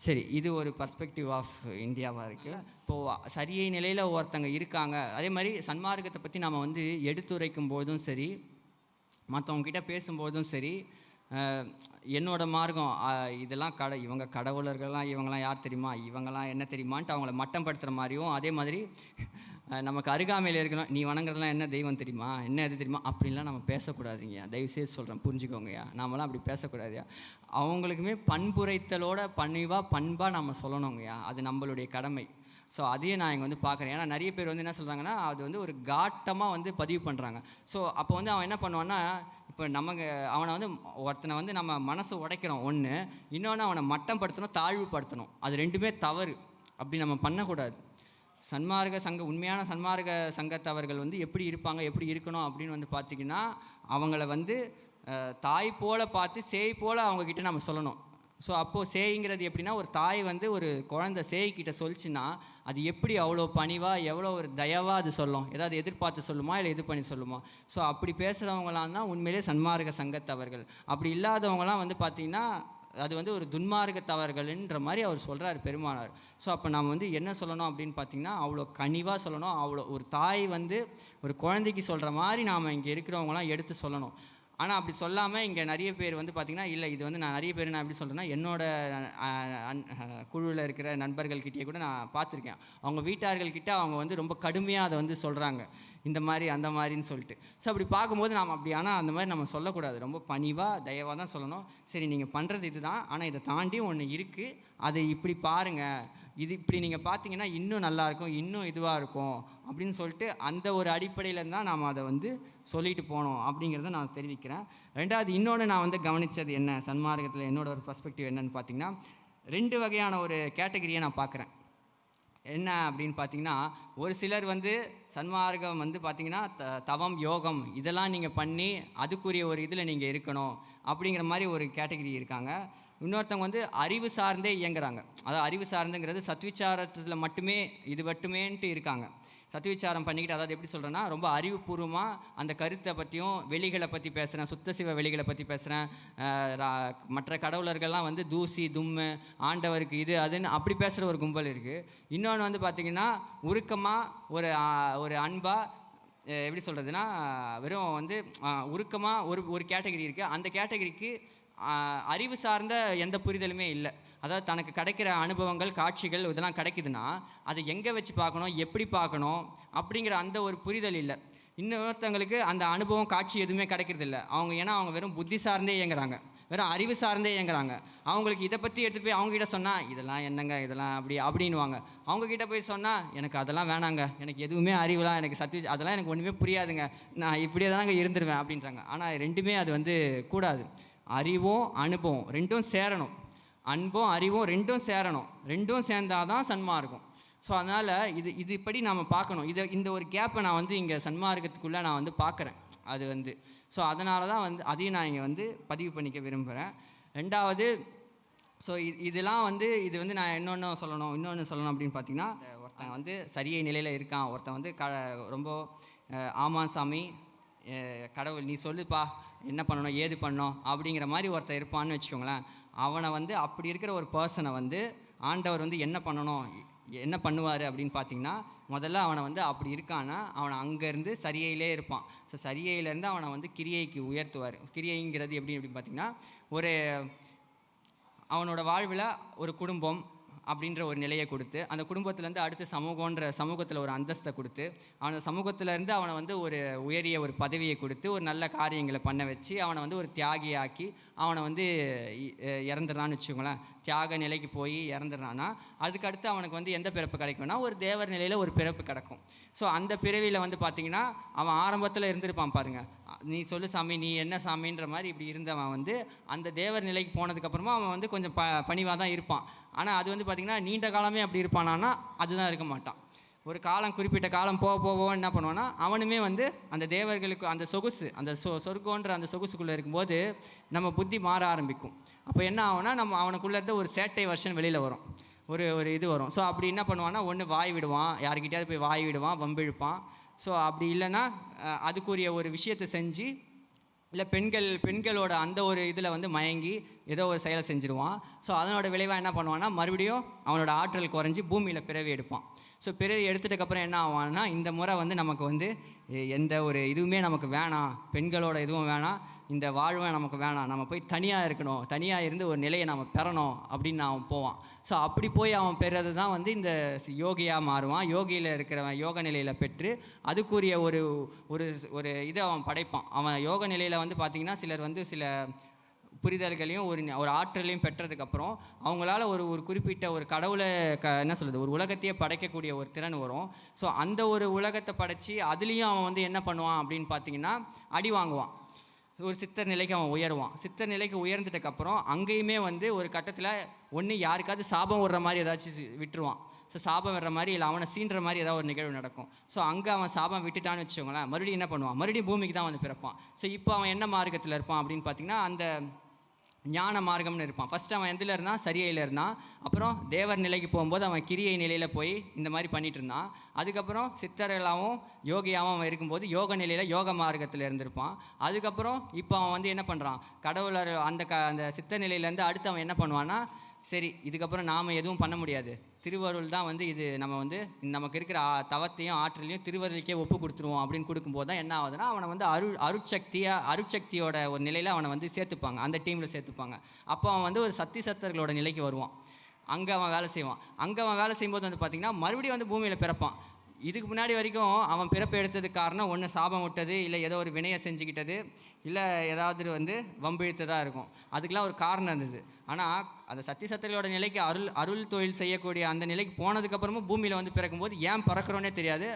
சரி, இது ஒரு பர்ஸ்பெக்டிவ் ஆஃப் இந்தியாவாக இருக்குது. இப்போது சரியை நிலையில் ஒருத்தங்க இருக்காங்க. அதே மாதிரி சன்மார்க்கத்தை பற்றி நம்ம வந்து எடுத்துரைக்கும் போதும் சரி, மற்றவங்கக்கிட்ட பேசும்போதும் சரி, என்னோட மார்க்கம் இதெல்லாம் இவங்க கடவுளர்கள்லாம், இவங்கெல்லாம் யார் தெரியுமா, இவங்கெல்லாம் என்ன தெரியுமான்ட்டு அவங்கள மட்டம் படுத்துகிற மாதிரியும், அதே மாதிரி நமக்கு அருகாமையில் இருக்கணும், நீ வணங்குறதுலாம் என்ன தெய்வம் தெரியுமா, என்ன எது தெரியுமா, அப்படின்லாம் நம்ம பேசக்கூடாதுங்கய்யா. தயவுசெய்து சொல்கிறேன், புரிஞ்சுக்கோங்கய்யா. நாமெல்லாம் அப்படி பேசக்கூடாதுயா. அவங்களுக்குமே பண்புரைத்தலோட பண்பாக நம்ம சொல்லணுங்கய்யா. அது நம்மளுடைய கடமை. ஸோ அதையும் நான் இங்கே வந்து பார்க்குறேன். ஏன்னா நிறைய பேர் வந்து என்ன சொல்கிறாங்கன்னா, அது வந்து ஒரு காட்டமாக வந்து பதிவு பண்ணுறாங்க. ஸோ அப்போ வந்து அவன் என்ன பண்ணுவான்னா, இப்போ நமக்கு அவனை வந்து ஒருத்தனை வந்து நம்ம மனசை உடைக்கிறோம் ஒன்று, இன்னொன்று அவனை மட்டம் படுத்தணும், தாழ்வுபடுத்தணும். அது ரெண்டுமே தவறு. அப்படி நம்ம பண்ணக்கூடாது. உண்மையான சன்மார்க்க சங்கத்தவர்கள் வந்து எப்படி இருப்பாங்க, எப்படி இருக்கணும் அப்படின்னு வந்து பார்த்திங்கன்னா, அவங்கள வந்து தாய் போல் பார்த்து சேய் போல் அவங்கக்கிட்ட நம்ம சொல்லணும். ஸோ அப்போது சேய்ங்கிறது எப்படின்னா, ஒரு தாய் வந்து ஒரு குழந்தை சேய்கிட்ட சொல்லிச்சுன்னா அது எப்படி அவ்வளோ பணிவாக, எவ்வளோ ஒரு தயவாக அது சொல்லும். ஏதாவது எதிர்பார்த்து சொல்லுமா, இல்லை இது பண்ணி சொல்லுமா? ஸோ அப்படி பேசுகிறவங்களாம் தான் உண்மையிலே சன்மார்க்க சங்கத்தவர்கள். அப்படி இல்லாதவங்களாம் வந்து பார்த்திங்கன்னா, அது வந்து ஒரு துன்மார்க்கத்தவர்கள்ன்ற மாதிரி அவர் சொல்கிறார் பெருமானார். ஸோ அப்போ நம்ம வந்து என்ன சொல்லணும் அப்படின்னு பார்த்திங்கன்னா, அவ்வளோ கனிவாக சொல்லணும். அவ்வளோ ஒரு தாய் வந்து ஒரு குழந்தைக்கு சொல்கிற மாதிரி நாம் இங்கே இருக்கிறவங்களாம் எடுத்து சொல்லணும். ஆனால் அப்படி சொல்லாமல் இங்கே நிறைய பேர் வந்து பார்த்திங்கன்னா, இல்லை இது வந்து நான் நிறைய பேர் நான் எப்படி சொல்கிறேன்னா, என்னோடய குழுவில் இருக்கிற நண்பர்கள்கிட்டயே கூட நான் பார்த்துருக்கேன். அவங்க வீட்டார்கள்கிட்ட அவங்க வந்து ரொம்ப கடுமையாக அதை வந்து சொல்கிறாங்க, இந்த மாதிரி அந்த மாதிரின்னு சொல்லிட்டு. ஸோ அப்படி பார்க்கும்போது நாம் அப்படி, ஆனால் அந்த மாதிரி நம்ம சொல்லக்கூடாது. ரொம்ப பணிவாக தயவாக தான் சொல்லணும். சரி, நீங்கள் பண்ணுறது இது தான், ஆனால் இதை தாண்டி ஒன்று இருக்குது, அதை இப்படி பாருங்கள், இது இப்படி நீங்கள் பார்த்தீங்கன்னா இன்னும் நல்லாயிருக்கும், இன்னும் இதுவாக இருக்கும் அப்படின்னு சொல்லிட்டு அந்த ஒரு அடிப்படையில் தான் நாம் அதை வந்து சொல்லிட்டு போனோம் அப்படிங்கிறத நான் தெரிவிக்கிறேன். ரெண்டாவது, இன்னொன்று நான் வந்து கவனித்தது என்ன சன்மார்க்கத்தில் என்னோட ஒரு பர்ஸ்பெக்டிவ் என்னன்னு பார்த்தீங்கன்னா, 2 வகையான ஒரு கேட்டகரியை நான் பார்க்குறேன். என்ன அப்படின்னு பார்த்தீங்கன்னா, ஒரு சிலர் வந்து சன்மார்க்கம் வந்து பார்த்திங்கன்னா தவம், யோகம் இதெல்லாம் நீங்கள் பண்ணி அதுக்குரிய ஒரு இதில் நீங்கள் இருக்கணும் அப்படிங்கிற மாதிரி ஒரு கேட்டகரி இருக்காங்க. இன்னொருத்தவங்க வந்து அறிவு சார்ந்தே இயங்குறாங்க. அதாவது அறிவு சார்ந்துங்கிறது சத்விச்சாரத்தில் மட்டுமேன்ட்டு இருக்காங்க. சத்விச்சாரம் பண்ணிக்கிட்டு, அதாவது எப்படி சொல்கிறேன்னா, ரொம்ப அறிவுபூர்வமாக அந்த கருத்தை பற்றியும், வெளிகளை பற்றி பேசுகிறேன், சுத்த சிவ வெளிகளை பற்றி பேசுகிறேன், மற்ற கடவுளர்கள்லாம் வந்து தூசி தும்மு, ஆண்டவருக்கு இது அதுன்னு அப்படி பேசுகிற ஒரு கும்பல் இருக்குது. இன்னொன்று வந்து பார்த்திங்கன்னா, உருக்கமாக ஒரு அன்பாக, எப்படி சொல்கிறதுனா, வெறும் வந்து உருக்கமாக ஒரு கேட்டகரி இருக்குது. அந்த கேட்டகரிக்கு அறிவு சார்ந்த எந்த புரிதலுமே இல்லை. அதாவது தனக்கு கிடைக்கிற அனுபவங்கள், காட்சிகள் இதெல்லாம் கிடைக்குதுன்னா அதை எங்கே வச்சு பார்க்கணும், எப்படி பார்க்கணும் அப்படிங்கிற அந்த ஒரு புரிதல் இல்லை. இன்னொருத்தவங்களுக்கு அந்த அனுபவம், காட்சி எதுவுமே கிடைக்கிறதில்ல. ஏன்னா அவங்க வெறும் புத்தி சார்ந்தே இயங்குறாங்க, வெறும் அறிவு சார்ந்தே இயங்குறாங்க. அவங்களுக்கு இதை பற்றி எடுத்துகிட்டு போய் அவங்ககிட்ட சொன்னால், இதெல்லாம் என்னங்க, இதெல்லாம் அப்படின்வாங்க. அவங்கக்கிட்ட போய் சொன்னால், எனக்கு அதெல்லாம் வேணாங்க, எனக்கு எதுவுமே அறிவுலாம், எனக்கு அதெல்லாம் எனக்கு ஒன்றுமே புரியாதுங்க, நான் இப்படியே தாங்க இருந்துருவேன் அப்படின்றாங்க. ஆனால் ரெண்டுமே அது வந்து கூடாது. அறிவும் அனுபவம் ரெண்டும் சேரணும். அன்பும் அறிவும் ரெண்டும் சேரணும். ரெண்டும் சேர்ந்தால் தான் சன்மார்க்கம். ஸோ அதனால் இது இப்படி நாம் பார்க்கணும். இந்த ஒரு கேப்பை நான் வந்து இங்கே சன்மார்க்கத்துக்குள்ளே நான் வந்து பார்க்குறேன். அது வந்து ஸோ அதனால தான் வந்து அதையும் நான் இங்கே வந்து பதிவு பண்ணிக்க விரும்புகிறேன். ரெண்டாவது, ஸோ இதெல்லாம் வந்து இது வந்து நான் இன்னொன்று சொல்லணும் அப்படின்னு பார்த்தீங்கன்னா, ஒருத்தன் வந்து சரியை நிலையில் இருக்கான், ஒருத்தன் வந்து ரொம்ப ஆமாம் சாமி, கடவுள் நீ சொல்லுப்பா என்ன பண்ணணும், ஏது பண்ணணும் அப்படிங்கிற மாதிரி ஒருத்தர் இருப்பான்னு வச்சுக்கோங்களேன். அவனை வந்து அப்படி இருக்கிற ஒரு பர்சனை வந்து ஆண்டவர் வந்து என்ன பண்ணணும், என்ன பண்ணுவார் அப்படின்னு பார்த்தீங்கன்னா, முதல்ல அவனை வந்து அப்படி இருக்கான்னா அவனை அங்கேருந்து சரியையிலே இருப்பான். ஸோ சரியையிலேருந்து அவனை வந்து கிரியைக்கு உயர்த்துவார். கிரியைங்கிறது அப்படின்னு பார்த்தீங்கன்னா, அவனோட வாழ்வில் ஒரு குடும்பம் அப்படின்ற ஒரு நிலையை கொடுத்து, அந்த குடும்பத்திலேருந்து அடுத்து சமூகத்தில் ஒரு அந்தஸ்தை கொடுத்து, அவனை சமூகத்திலேருந்து அவனை வந்து ஒரு உயரிய ஒரு பதவியை கொடுத்து, ஒரு நல்ல காரியங்களை பண்ண வச்சு, அவனை வந்து ஒரு தியாகியாக்கி அவனை வந்து இறந்துடுறான்னு வச்சுக்கோங்களேன். தியாக நிலைக்கு போய் இறந்துடுறான்னா அதுக்கடுத்து அவனுக்கு வந்து எந்த பிறப்பு கிடைக்கும்னா, ஒரு தேவர் நிலையில் ஒரு பிறப்பு கிடைக்கும். ஸோ அந்த பிறவியில் வந்து பார்த்திங்கன்னா, அவன் ஆரம்பத்தில் இருந்திருப்பான் பாருங்கள், நீ சொல்லு சாமி, நீ என்ன சாமின்ற மாதிரி இப்படி இருந்தவன் வந்து அந்த தேவர் நிலைக்கு போனதுக்கப்புறமா அவன் வந்து கொஞ்சம் பணிவாக தான் இருப்பான். ஆனால் அது வந்து பார்த்திங்கன்னா நீண்ட காலமே அப்படி இருப்பானான்னா அதுதான் இருக்க மாட்டான். ஒரு காலம், குறிப்பிட்ட காலம் போக என்ன பண்ணுவான்னா, அவனுமே வந்து அந்த தேவர்களுக்கு அந்த சொகுசு, அந்த சொர்க்கன்ற அந்த சொகுசுக்குள்ளே இருக்கும்போது நம்ம புத்தி மாற ஆரம்பிக்கும். அப்போ என்ன ஆகும்னா, அவனுக்குள்ளே இருந்த ஒரு சேட்டை வருஷன் வெளியில் வரும். ஒரு ஒரு இது வரும். ஸோ அப்படி என்ன பண்ணுவான்னா, ஒன்று வாய் விடுவான், யாருக்கிட்டையாவது போய் வாய் விடுவான், வம்பிழுப்பான். ஸோ அப்படி இல்லைன்னா அதுக்குரிய ஒரு விஷயத்தை செஞ்சு, இல்லை பெண்களோட அந்த ஒரு இதில் வந்து மயங்கி ஏதோ ஒரு செயலை செஞ்சுருவான். ஸோ அதனோட விளைவாக என்ன பண்ணுவான்னா, மறுபடியும் அவனோட ஆற்றல் குறைஞ்சி பூமியில் பிறவி எடுப்பான். ஸோ பிறவி எடுத்துட்டக்கப்புறம் என்ன ஆவான்னா, இந்த முறை வந்து நமக்கு வந்து எந்த ஒரு இதுவுமே நமக்கு வேணாம், பெண்களோட இதுவும் வேணாம், இந்த வாழ்வும் நமக்கு வேணாம், நம்ம போய் தனியாக இருக்கணும், தனியாக இருந்து ஒரு நிலையை நம்ம பெறணும் அப்படின்னு அவன் போவான். ஸோ அப்படி போய் அவன் பெறது தான் வந்து இந்த யோகியாக மாறுவான். யோகியில் இருக்கிறவன் யோக நிலையில் பெற்று அதுக்குரிய ஒரு ஒரு ஒரு இதை அவன் படைப்பான். அவன் யோக நிலையில் வந்து பார்த்திங்கன்னா, சிலர் வந்து சில புரிதல்களையும் ஒரு ஆற்றலையும் பெற்றதுக்கப்புறம் அவங்களால ஒரு குறிப்பிட்ட ஒரு கடவுளை என்ன சொல்கிறது, ஒரு உலகத்தையே படைக்கக்கூடிய ஒரு திறன் வரும். ஸோ அந்த ஒரு உலகத்தை படைச்சி அதுலேயும் அவன் வந்து என்ன பண்ணுவான் அப்படின்னு பார்த்தீங்கன்னா, அடி வாங்குவான். ஒரு சித்தர் நிலைக்கு அவன் உயருவான். சித்தர் நிலைக்கு உயர்ந்துட்டக்கப்புறம் அங்கேயுமே வந்து ஒரு கட்டத்தில் ஒன்று யாருக்காவது சாபம் விடுற மாதிரி ஏதாச்சும் விட்டுருவான். ஸோ சாபம் விடுற மாதிரி இல்லை அவனை சீன்ற மாதிரி ஏதாவது ஒரு நிகழ்வு நடக்கும். ஸோ அங்கே அவன் சாபம் விட்டுட்டான்னு வச்சுக்கோங்களேன், மறுபடியும் என்ன பண்ணுவான், மறுபடியும் பூமிக்கு தான் வந்து பிறப்பான். ஸோ இப்போ அவன் என்ன மார்க்கத்தில் இருப்பான் அப்படின்னு பார்த்தீங்கன்னா, அந்த ஞான மார்க்கம்னு இருப்பான். ஃபஸ்ட்டு அவன் எதில் இருந்தான், சரியையில் இருந்தான். அப்புறம் தேவர் நிலைக்கு போகும்போது அவன் கிரியை நிலையில் போய் இந்த மாதிரி பண்ணிகிட்டு இருந்தான். அதுக்கப்புறம் சித்தர்களாகவும் யோகியாகவும் அவன் இருக்கும்போது யோக நிலையில் யோக மார்க்கத்தில் இருந்திருப்பான். அதுக்கப்புறம் இப்போ அவன் வந்து என்ன பண்ணுறான், கடவுளர் அந்த சித்த நிலையிலேருந்து அடுத்து அவன் என்ன பண்ணுவான்னா, சரி இதுக்கப்புறம் நாம் எதுவும் பண்ண முடியாது, திருவருள் தான் வந்து இது, நம்ம வந்து நமக்கு இருக்கிற தவத்தையும் ஆற்றலையும் திருவருளுக்கே ஒப்பு கொடுத்துருவோம் அப்படின்னு கொடுக்கும்போது தான் என்ன ஆகுதுன்னா, அவனை வந்து அருட்சக்தியோட ஒரு நிலையில் அவனை வந்து சேர்த்துப்பாங்க, அந்த டீமில் சேர்த்துப்பாங்க. அப்போ அவன் வந்து ஒரு சத்தர்களோட நிலைக்கு வருவான். அங்கே அவன் வேலை செய்வான். அங்கே அவன் வேலை செய்யும்போது வந்து பார்த்திங்கன்னா, மறுபடியும் வந்து பூமியில் பிறப்பான். இதுக்கு முன்னாடி வரைக்கும் அவன் பிறப்பு எடுத்ததுக்கு காரணம் ஒன்று சாபம் விட்டது, இல்லை ஏதோ ஒரு வினையை செஞ்சுக்கிட்டது, இல்லை ஏதாவது வந்து வம்பிழுத்ததாக இருக்கும். அதுக்கெலாம் ஒரு காரணம் இருந்தது. ஆனால் அந்த சத்தியசத்தர்களோட நிலைக்கு அருள் தொழில் செய்யக்கூடிய அந்த நிலைக்கு போனதுக்கப்புறமும் பூமியில் வந்து பிறக்கும்போது ஏன் பிறக்கிறோன்னே தெரியாது,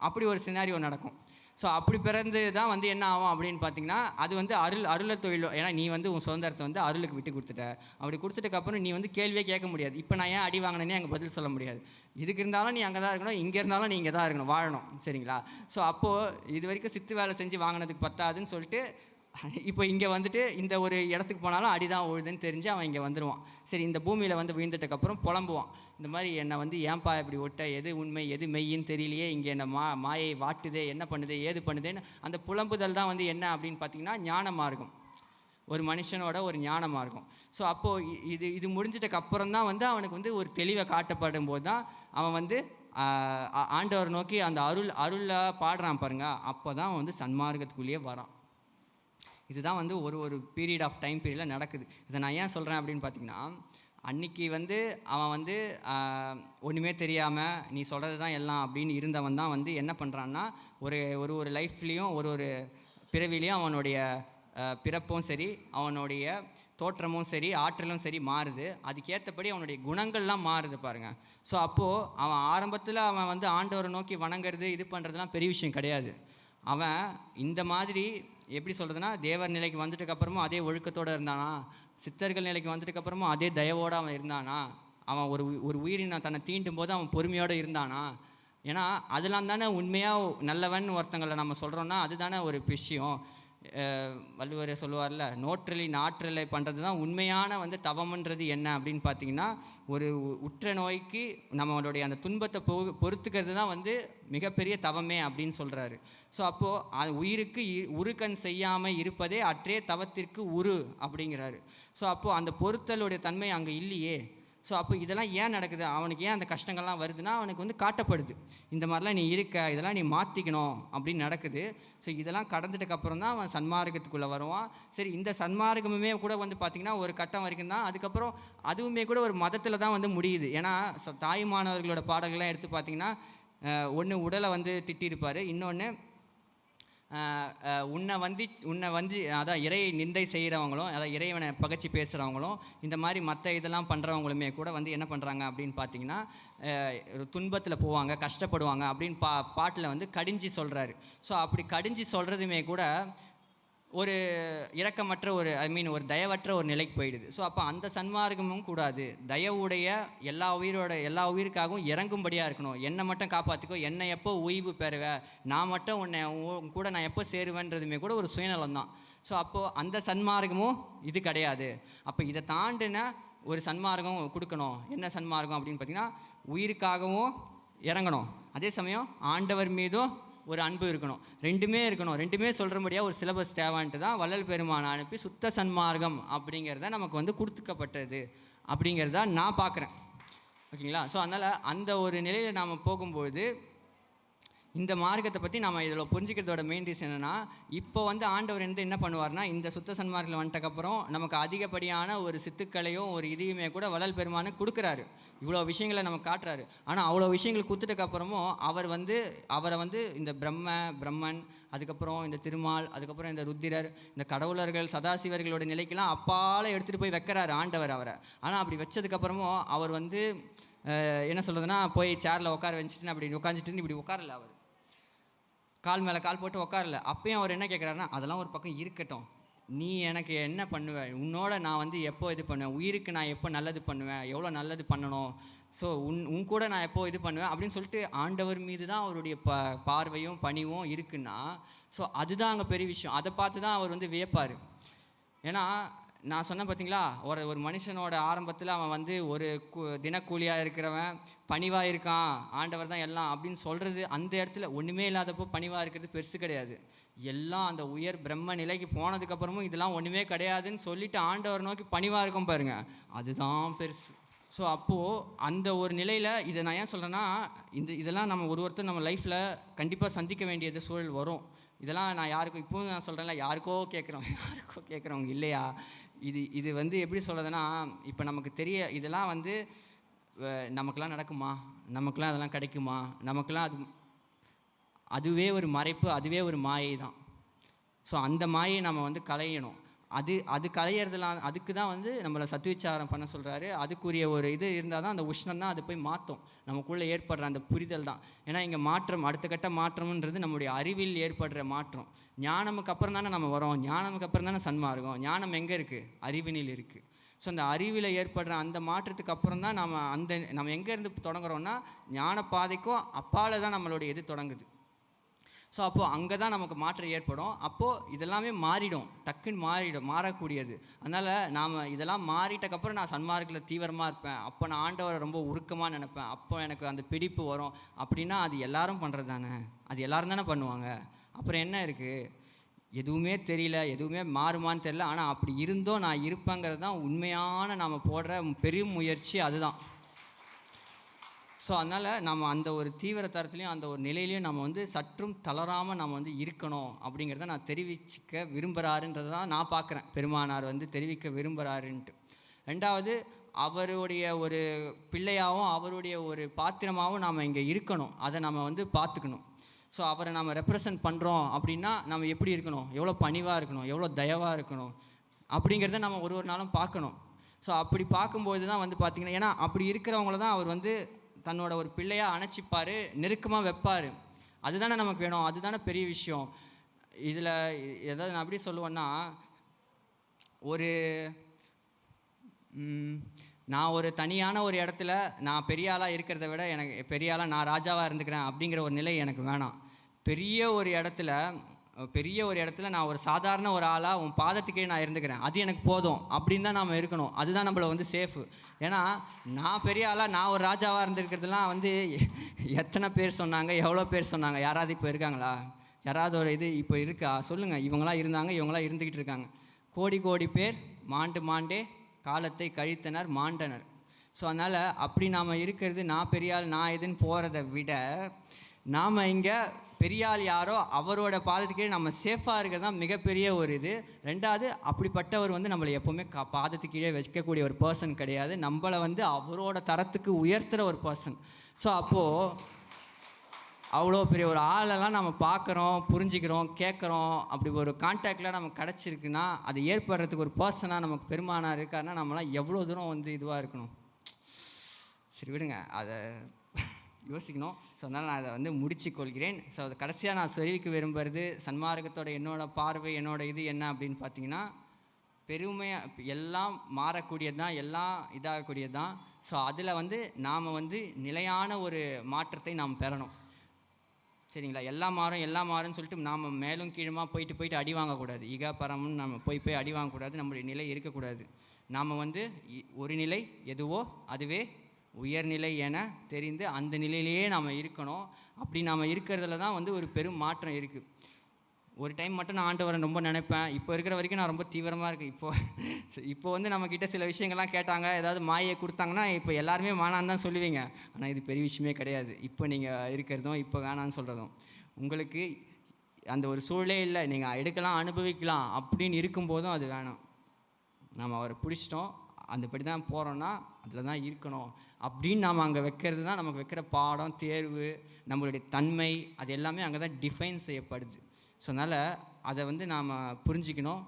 அப்படி ஒரு சினாரியோ நடக்கும். ஸோ அப்படி பிறந்து தான் வந்து என்ன ஆகும் அப்படின்னு பார்த்தீங்கன்னா, அது வந்து அருள தொழில். ஏன்னா நீ வந்து உன் சுதந்திரத்தை வந்து அருளுக்கு விட்டு கொடுத்துட்ட. அப்படி கொடுத்துட்டக்கப்புறம் நீ வந்து கேள்வியே கேட்க முடியாது. இப்போ நான் ஏன் அடி வாங்கினேனே அங்கே பதில் சொல்ல முடியாது. இதுக்கு இருந்தாலும் நீ அங்கே தான் இருக்கணும், இங்கே இருந்தாலும் நீ இங்கே தான் இருக்கணும், வாழணும், சரிங்களா? ஸோ அப்போது இது வரைக்கும் சித்து வேலை செஞ்சு வாங்கினதுக்கு பத்தாதுன்னு சொல்லிட்டு இப்போ இங்கே வந்துட்டு இந்த ஒரு இடத்துக்கு போனாலும் அடிதான் உழுதுன்னு தெரிஞ்சு அவன் இங்கே வந்துடுவான். சரி, இந்த பூமியில் வந்து விழுந்துட்டக்கப்புறம் புலம்புவான். இந்த மாதிரி என்னை வந்து ஏன்பா இப்படி ஒட்ட, எது உண்மை எது மெய்யின்னு தெரியலையே, இங்கே என்னை மாயை வாட்டுதே, என்ன பண்ணுது ஏது பண்ணுதேன்னு அந்த புலம்புதல் தான் வந்து என்ன அப்படின்னு பார்த்தீங்கன்னா ஞான மார்க்கம், ஒரு மனுஷனோட ஒரு ஞான மார்க்கம். ஸோ அப்போது இது முடிஞ்சிட்டக்கு அப்புறம் தான் வந்து அவனுக்கு வந்து ஒரு தெளிவை காட்டப்படும் போது தான் அவன் வந்து ஆண்டவர் நோக்கி அந்த அருளாக பாடுறான் பாருங்க, அப்போ தான் வந்து சன்மார்க்கத்துக்குள்ளேயே வரான். இதுதான் வந்து ஒரு பீரியட் ஆஃப் டைம் பீரியடில் நடக்குது. இதை நான் ஏன் சொல்கிறேன் அப்படின்னு பார்த்தீங்கன்னா, அன்றைக்கி வந்து அவன் வந்து ஒன்றுமே தெரியாமல் நீ சொல்கிறது தான் எல்லாம் அப்படின்னு இருந்தவன் தான் வந்து என்ன பண்ணுறான்னா, ஒரு லைஃப்லேயும் ஒரு பிறவிலையும் அவனுடைய பிறப்பும் சரி, அவனுடைய தோற்றமும் சரி, ஆற்றலும் சரி மாறுது. அதுக்கேற்றபடி அவனுடைய குணங்கள்லாம் மாறுது பாருங்கள். ஸோ அப்போது அவன் ஆரம்பத்தில் அவன் வந்து ஆண்டவரை நோக்கி வணங்குறது இது பண்ணுறதுலாம் பெரிய விஷயம் கிடையாது. அவன் இந்த மாதிரி எப்படி சொல்கிறதுனா, தேவர் நிலைக்கு வந்துட்டுக்கப்புறமும் அதே ஒழுக்கத்தோடு இருந்தானா, சித்தர்கள் நிலைக்கு வந்துட்டுக்கப்புறமும் அதே தயவோடு அவன் இருந்தானா, அவன் ஒரு உயிரினம் தன்னை தீண்டும் போது அவன் பொறுமையோடு இருந்தானா. ஏன்னா அதெல்லாம் தானே உண்மையாக நல்லவன் ஒருத்தங்களை நம்ம சொல்கிறோன்னா அதுதானே ஒரு விஷயம். வள்ளுவர் சொல்லுவார்ல, நோற்றலின் ஆற்றலை பண்ணுறது தான் உண்மையான வந்து தவம்ன்றது என்ன அப்படின்னு பார்த்தீங்கன்னா, ஒரு உற்ற நோய்க்கு நம்மளுடைய அந்த துன்பத்தை பொறுத்துக்கிறது தான் வந்து மிகப்பெரிய தவமே அப்படின்னு சொல்கிறாரு. ஸோ அப்போது அது உயிருக்கு உருக்கண் செய்யாமல் இருப்பதே அற்றே தவத்திற்கு உரு அப்படிங்கிறாரு. ஸோ அப்போது அந்த பொறுத்தலுடைய தன்மை அங்கே இல்லையே. ஸோ அப்போ இதெல்லாம் ஏன் நடக்குது, அவனுக்கு ஏன் அந்த கஷ்டங்கள்லாம் வருதுன்னா, அவனுக்கு வந்து காட்டப்படுது இந்த மாதிரிலாம் நீ இருக்க, இதெல்லாம் நீ மாற்றிக்கணும் அப்படின்னு நடக்குது. ஸோ இதெல்லாம் கடந்துட்டக்கப்புறம் தான் அவன் சன்மார்க்கத்துக்குள்ளே வருவான். சரி, இந்த சன்மார்க்கமுமே கூட வந்து பார்த்திங்கன்னா ஒரு கட்டம் வரைக்கும் தான். அதுக்கப்புறம் அதுவுமே கூட ஒரு மதத்தில் தான் வந்து முடியுது. ஏன்னா தாய்மானவர்களோட பாடல்கள்லாம் எடுத்து பார்த்திங்கன்னா, ஒன்று உடலை வந்து திட்டியிருப்பார், இன்னொன்று உன்னை வந்து அதான் இறை நிந்தை செய்கிறவங்களும், அதான் இறைவனை பகைச்சி பேசுகிறவங்களும், இந்த மாதிரி மற்ற இதெல்லாம் பண்ணுறவங்களுமே கூட வந்து என்ன பண்ணுறாங்க அப்படின்னு பார்த்தீங்கன்னா, ஒரு துன்பத்தில் போவாங்க, கஷ்டப்படுவாங்க அப்படின்னு பாட்டில் வந்து கடிஞ்சி சொல்கிறாரு. ஸோ அப்படி கடிஞ்சி சொல்கிறதுமே கூட ஒரு இரக்கமற்ற ஒரு தயவற்ற ஒரு நிலைக்கு போயிடுது. ஸோ அப்போ அந்த சன்மார்க்கமும் கூடாது. தயவுடைய எல்லா உயிருக்காகவும் இறங்கும்படியாக இருக்கணும். என்னை மட்டும் காப்பாற்றிக்கோ, என்னை எப்போ ஓய்வு பெறுவேன், நான் மட்டும் உன்னை கூட நான் எப்போ சேருவேன்றதுமே கூட ஒரு சுயநலம் தான். ஸோ அப்போது அந்த சன்மார்க்கமும் இது கிடையாது. அப்போ இதை தாண்டின ஒரு சன்மார்க்கம் கொடுக்கணும். என்ன சன்மார்க்கம் அப்படின்னு பார்த்தீங்கன்னா, உயிருக்காகவும் இறங்கணும், அதே சமயம் ஆண்டவர் மீதும் ஒரு அன்பு இருக்கணும். ரெண்டுமே இருக்கணும். ரெண்டுமே சொல்கிறபடியாக ஒரு சிலபஸ் தேவைன்ட்டு தான் வள்ளல் பெருமானை அனுப்பி சுத்த சன்மார்க்கம் அப்படிங்கிறத நமக்கு வந்து கொடுத்துக்கப்பட்டது அப்படிங்கிறத நான் பார்க்குறேன். ஓகேங்களா? ஸோ அதனால் அந்த ஒரு நிலையில் நாம் போகும்போது இந்த மார்க்கத்தை பற்றி நம்ம இதில் புரிஞ்சிக்கிறதோட மெயின் ரீசன் என்னென்னா, இப்போ வந்து ஆண்டவர் என்ன பண்ணுவார்னா, இந்த சுத்த சன்மார்க்கில் வந்துட்டக்கப்புறம் நமக்கு அதிகப்படியான ஒரு சித்துக்களையும் ஒரு இதையுமே கூட வள்ளல் பெருமானு கொடுக்குறாரு. இவ்வளோ விஷயங்களை நமக்கு காட்டுறாரு. ஆனால் அவ்வளோ விஷயங்கள் கொடுத்துட்டக்கப்புறமும் அவரை வந்து இந்த பிரம்மன், அதுக்கப்புறம் இந்த திருமால், அதுக்கப்புறம் இந்த ருத்திரர், இந்த கடவுளர்கள் சதாசிவர்களோட நிலைக்கெல்லாம் அப்பால் எடுத்துகிட்டு போய் வைக்கிறாரு ஆண்டவர் அவரை. ஆனால் அப்படி வச்சதுக்கப்புறமும் அவர் வந்து என்ன சொல்கிறதுனா, போய் சேரில் உட்கார வச்சுட்டு அப்படி உட்காந்துட்டுன்னு இப்படி உட்காரல, அவர் கால் மேலே கால் போட்டு உட்காரல. அப்பயும் அவர் என்ன கேட்குறாருன்னா, அதெல்லாம் ஒரு பக்கம் இருக்கட்டும், நீ எனக்கு என்ன பண்ணுவேன், உன்னோட நான் வந்து எப்போ இது பண்ணுவேன், உயிருக்கு நான் எப்போ நல்லது பண்ணுவேன், எவ்வளோ நல்லது பண்ணணும், ஸோ உன் கூட நான் எப்போ இது பண்ணுவேன் அப்படின்னு சொல்லிட்டு ஆண்டவர் மீது தான் அவருடைய பார்வையும் பணிவும் இருக்குன்னா, ஸோ அதுதான் அங்கே பெரிய விஷயம். அதை பார்த்து தான் அவர் வந்து வியப்பார். ஏன்னா நான் சொன்னேன் பார்த்தீங்களா, ஒரு மனுஷனோட ஆரம்பத்தில் அவன் வந்து ஒரு தினக்கூலியாக இருக்கிறவன் பணிவாக இருக்கான், ஆண்டவர் தான் எல்லாம் அப்படின்னு சொல்கிறது, அந்த இடத்துல ஒன்றுமே இல்லாதப்போ பணிவாக இருக்கிறது பெருசு கிடையாது. எல்லாம் அந்த உயர் பிரம்ம நிலைக்கு போனதுக்கப்புறமும் இதெல்லாம் ஒன்றுமே கிடையாதுன்னு சொல்லிட்டு ஆண்டவர் நோக்கி பணிவாக இருக்கும் பாருங்க, அதுதான் பெருசு. ஸோ அப்போது அந்த ஒரு நிலையில் இதை நான் ஏன் சொல்கிறேன்னா, இதெல்லாம் நம்ம ஒருத்தர் நம்ம லைஃப்பில் கண்டிப்பாக சந்திக்க வேண்டியது சூழல் வரும். இதெல்லாம் நான் யாருக்கும் இப்போவும் நான் சொல்கிறேன்ல, யாருக்கோ கேட்குறவங்க இல்லையா, இது வந்து எப்படி சொல்கிறதுனா, இப்போ நமக்கு இதெல்லாம் வந்து நமக்கெல்லாம் நடக்குமா, நமக்கெல்லாம் அதெல்லாம் கிடைக்குமா, நமக்கெல்லாம் அதுவே ஒரு மறைப்பு, அதுவே ஒரு மாயை தான். ஸோ அந்த மாயை நம்ம வந்து களையணும். அது களையிறதுலாம் அதுக்கு தான் வந்து நம்மளை சத்துவிச்சாரம் பண்ண சொல்கிறாரு. அதுக்குரிய ஒரு இது இருந்தால் தான் அந்த உஷ்ணம் தான் அது போய் மாற்றும், நமக்குள்ளே ஏற்படுற அந்த புரிதல் தான். ஏன்னா இங்கே மாற்றம், அடுத்த கட்ட மாற்றம்ன்றது நம்முடைய அறிவில் ஏற்படுற மாற்றம். ஞானமுக்கு அப்புறம் தானே நம்ம வரோம், ஞானமுக்கு அப்புறம் தானே சன்மார்க்கம். ஞானம் எங்கே இருக்குது? அறிவினில் இருக்குது. ஸோ அந்த அறிவில் ஏற்படுற அந்த மாற்றத்துக்கு அப்புறம் தான் நம்ம எங்கேருந்து தொடங்குறோன்னா, ஞான பாதைக்கும் அப்பால் தான் நம்மளுடைய இது தொடங்குது. ஸோ அப்போது அங்கே தான் நமக்கு மாற்றம் ஏற்படும். அப்போது இதெல்லாமே மாறிடும், டக்குன்னு மாறக்கூடியது. அதனால் நாம் இதெல்லாம் மாறிட்டக்கப்புறம் நான் சன்மார்க்கில் தீவிரமாக இருப்பேன், அப்போ நான் ஆண்டவரை ரொம்ப உருக்கமாக நினைப்பேன், அப்போ எனக்கு அந்த பிடிப்பு வரும் அப்படின்னா, அது எல்லாரும் பண்ணுறது தானே, அது எல்லோரும் தானே பண்ணுவாங்க. அப்புறம் என்ன இருக்குது? எதுவுமே தெரியல, எதுவுமே மாறுமான்னு தெரியல, ஆனால் அப்படி இருந்தோம் நான் இருப்பேங்கிறது தான் உண்மையான நாம் போடுற பெரும் முயற்சி, அதுதான். ஸோ அதனால் நம்ம அந்த ஒரு தீவிர தரத்துலேயும் அந்த ஒரு நிலையிலையும் நம்ம வந்து சற்றும் தளராமல் நம்ம வந்து இருக்கணும் அப்படிங்கிறத நான் தெரிவிக்க விரும்புகிறாருன்றதை தான் நான் பார்க்குறேன். பெருமானார் வந்து தெரிவிக்க விரும்புகிறாருன்ட்டு. ரெண்டாவது, அவருடைய ஒரு பிள்ளையாகவும் அவருடைய ஒரு பாத்திரமாகவும் நாம் இங்கே இருக்கணும், அதை நம்ம வந்து பார்த்துக்கணும். ஸோ அவரை நம்ம ரெப்ரசன்ட் பண்ணுறோம் அப்படின்னா நம்ம எப்படி இருக்கணும், எவ்வளோ பணிவாக இருக்கணும், எவ்வளோ தயவாக இருக்கணும் அப்படிங்கிறத நம்ம ஒரு நாளும் பார்க்கணும். ஸோ அப்படி பார்க்கும்போது தான் வந்து பார்த்திங்கன்னா, ஏன்னா அப்படி இருக்கிறவங்கள தான் அவர் வந்து தன்னோட ஒரு பிள்ளையாக அணைச்சிப்பார், நெருக்கமாக வைப்பார். அதுதானே நமக்கு வேணும், அதுதானே பெரிய விஷயம். இதில் ஏதாவது நான் எப்படி சொல்லுவேன்னா, நான் ஒரு தனியான ஒரு இடத்துல நான் பெரிய ஆளாக இருக்கிறத விட எனக்கு பெரிய ஆளாக நான் ராஜாவாக இருந்துக்கிறேன் அப்படிங்கிற ஒரு நிலை எனக்கு வேணாம். பெரிய ஒரு இடத்துல நான் ஒரு சாதாரண ஒரு ஆளாக உன் பாதத்துக்கே நான் இருந்துக்கிறேன், அது எனக்கு போதும் அப்படின்னு தான் நாம் இருக்கணும். அதுதான் நம்மளை வந்து சேஃபு. ஏன்னா நான் பெரிய ஆளாக நான் ஒரு ராஜாவாக இருந்திருக்கிறதுலாம் வந்து எத்தனை பேர் சொன்னாங்க, எவ்வளோ பேர் சொன்னாங்க, யாராவது இப்போ இருக்காங்களா, யாராவது ஒரு இது இப்போ இருக்கா சொல்லுங்கள். இவங்களாம் இருந்தாங்க, இவங்களாம் இருந்துக்கிட்டு இருக்காங்க. கோடி பேர் மாண்டே காலத்தை கழித்தனர் மாண்டனர். ஸோ அதனால் அப்படி நாம் இருக்கிறது, நான் பெரியாள் நான் எதுன்னு போகிறத விட நாம் இங்கே பெரியாள் யாரோ அவரோட பாதத்துக்கே நம்ம சேஃபாக இருக்கிறது தான் மிகப்பெரிய ஒரு இது. ரெண்டாவது, அப்படிப்பட்டவர் வந்து நம்மளை எப்போவுமே பாதத்துக்கு கீழே வைக்கக்கூடிய ஒரு பர்சன் கிடையாது, நம்மளை வந்து அவரோட தரத்துக்கு உயர்த்துகிற ஒரு பர்சன். ஸோ அப்போது அவ்வளோ பெரிய ஒரு ஆளெல்லாம் நம்ம பார்க்குறோம், புரிஞ்சுக்கிறோம், கேட்குறோம், அப்படி ஒரு கான்டாக்டில் நமக்கு கிடச்சிருக்குன்னா, அது ஏற்படுறதுக்கு ஒரு பர்சனாக நமக்கு பெருமானார் இருக்காருன்னா, நம்மளாம் எவ்வளோ தூரம் வந்து இதுவாக இருக்கணும். சரி விடுங்க, அதை யோசிக்கணும். ஸோ அதனால் நான் அதை வந்து முடிச்சு கொள்கிறேன். ஸோ அதை கடைசியாக நான் தெரிவிக்க விரும்புகிறது, சன்மார்க்கத்தோட என்னோடய பார்வை, என்னோடய இது என்ன அப்படின்னு பார்த்தீங்கன்னா, பெருமையாக எல்லாம் மாறக்கூடியது தான், எல்லாம் இதாகக்கூடியது தான். ஸோ அதில் வந்து நாம் வந்து நிலையான ஒரு மாற்றத்தை நாம் பெறணும். சரிங்களா? எல்லாம் மாறும்னு சொல்லிட்டு நாம் மேலும் கீழுமா போயிட்டு அடி வாங்கக்கூடாது. பரம்னு நம்ம போய் அடி வாங்கக்கூடாது. நம்மளுடைய நிலை இருக்கக்கூடாது. நாம் வந்து ஒரு நிலை எதுவோ அதுவே உயர்நிலை என தெரிந்து அந்த நிலையிலேயே நாம் இருக்கணும். அப்படி நாம் இருக்கிறதுல தான் வந்து ஒரு பெரும் மாற்றம் இருக்குது. ஒரு டைம் மட்டும் நான் ஆண்டவரை ரொம்ப நினைப்பேன். இப்போ இருக்கிற வரைக்கும் நான் ரொம்ப தீவிரமாக இருக்கேன். இப்போ வந்து நம்மக்கிட்ட சில விஷயங்கள்லாம் கேட்டாங்க, ஏதாவது மாயை கொடுத்தாங்கன்னா இப்போ எல்லாருமே வேணான்னு தான் சொல்லுவீங்க. ஆனால் இது பெரிய விஷயமே கிடையாது. இப்போ நீங்கள் இருக்கிறதும் இப்போ வேணான்னு சொல்கிறதும் உங்களுக்கு அந்த ஒரு சூழலே இல்லை. நீங்கள் எடுக்கலாம், அனுபவிக்கலாம் அப்படின்னு இருக்கும்போதும் அது வேணாம். நாம் அவரை பிடிச்சிட்டோம், அந்தபடி தான் போகிறோன்னா அதில் தான் இருக்கணும் அப்படின்னு நாம் அங்கே வைக்கிறது தான் நமக்கு வைக்கிற பாடம், தேர்வு, நம்மளுடைய தன்மை, அது எல்லாமே அங்கே தான் டிஃபைன் செய்யப்படுது. ஸோ அதனால் அதை வந்து நாம் புரிஞ்சிக்கணும்.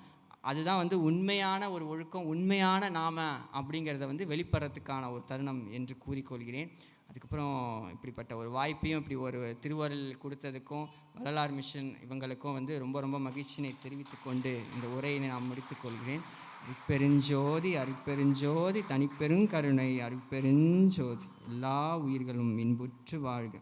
அதுதான் வந்து உண்மையான ஒரு ஒழுக்கம், உண்மையான நாம அப்படிங்கிறத வந்து வெளிப்படுறதுக்கான ஒரு தருணம் என்று கூறிக்கொள்கிறேன். அதுக்கப்புறம் இப்படிப்பட்ட ஒரு வாய்ப்பையும் இப்படி ஒரு திருவருள் கொடுத்ததுக்கும் வள்ளலார் மிஷன் இவங்களுக்கும் வந்து ரொம்ப ரொம்ப மகிழ்ச்சியினை தெரிவித்து கொண்டு இந்த உரையை நான் முடித்துக்கொள்கிறேன். அருட்பெருஞ்சோதி அருட்பெருஞ்சோதி தனிப்பெருங்கருணை அருட்பெருஞ்சோதி எல்லா உயிர்களும் இன்புற்று வாழ்க.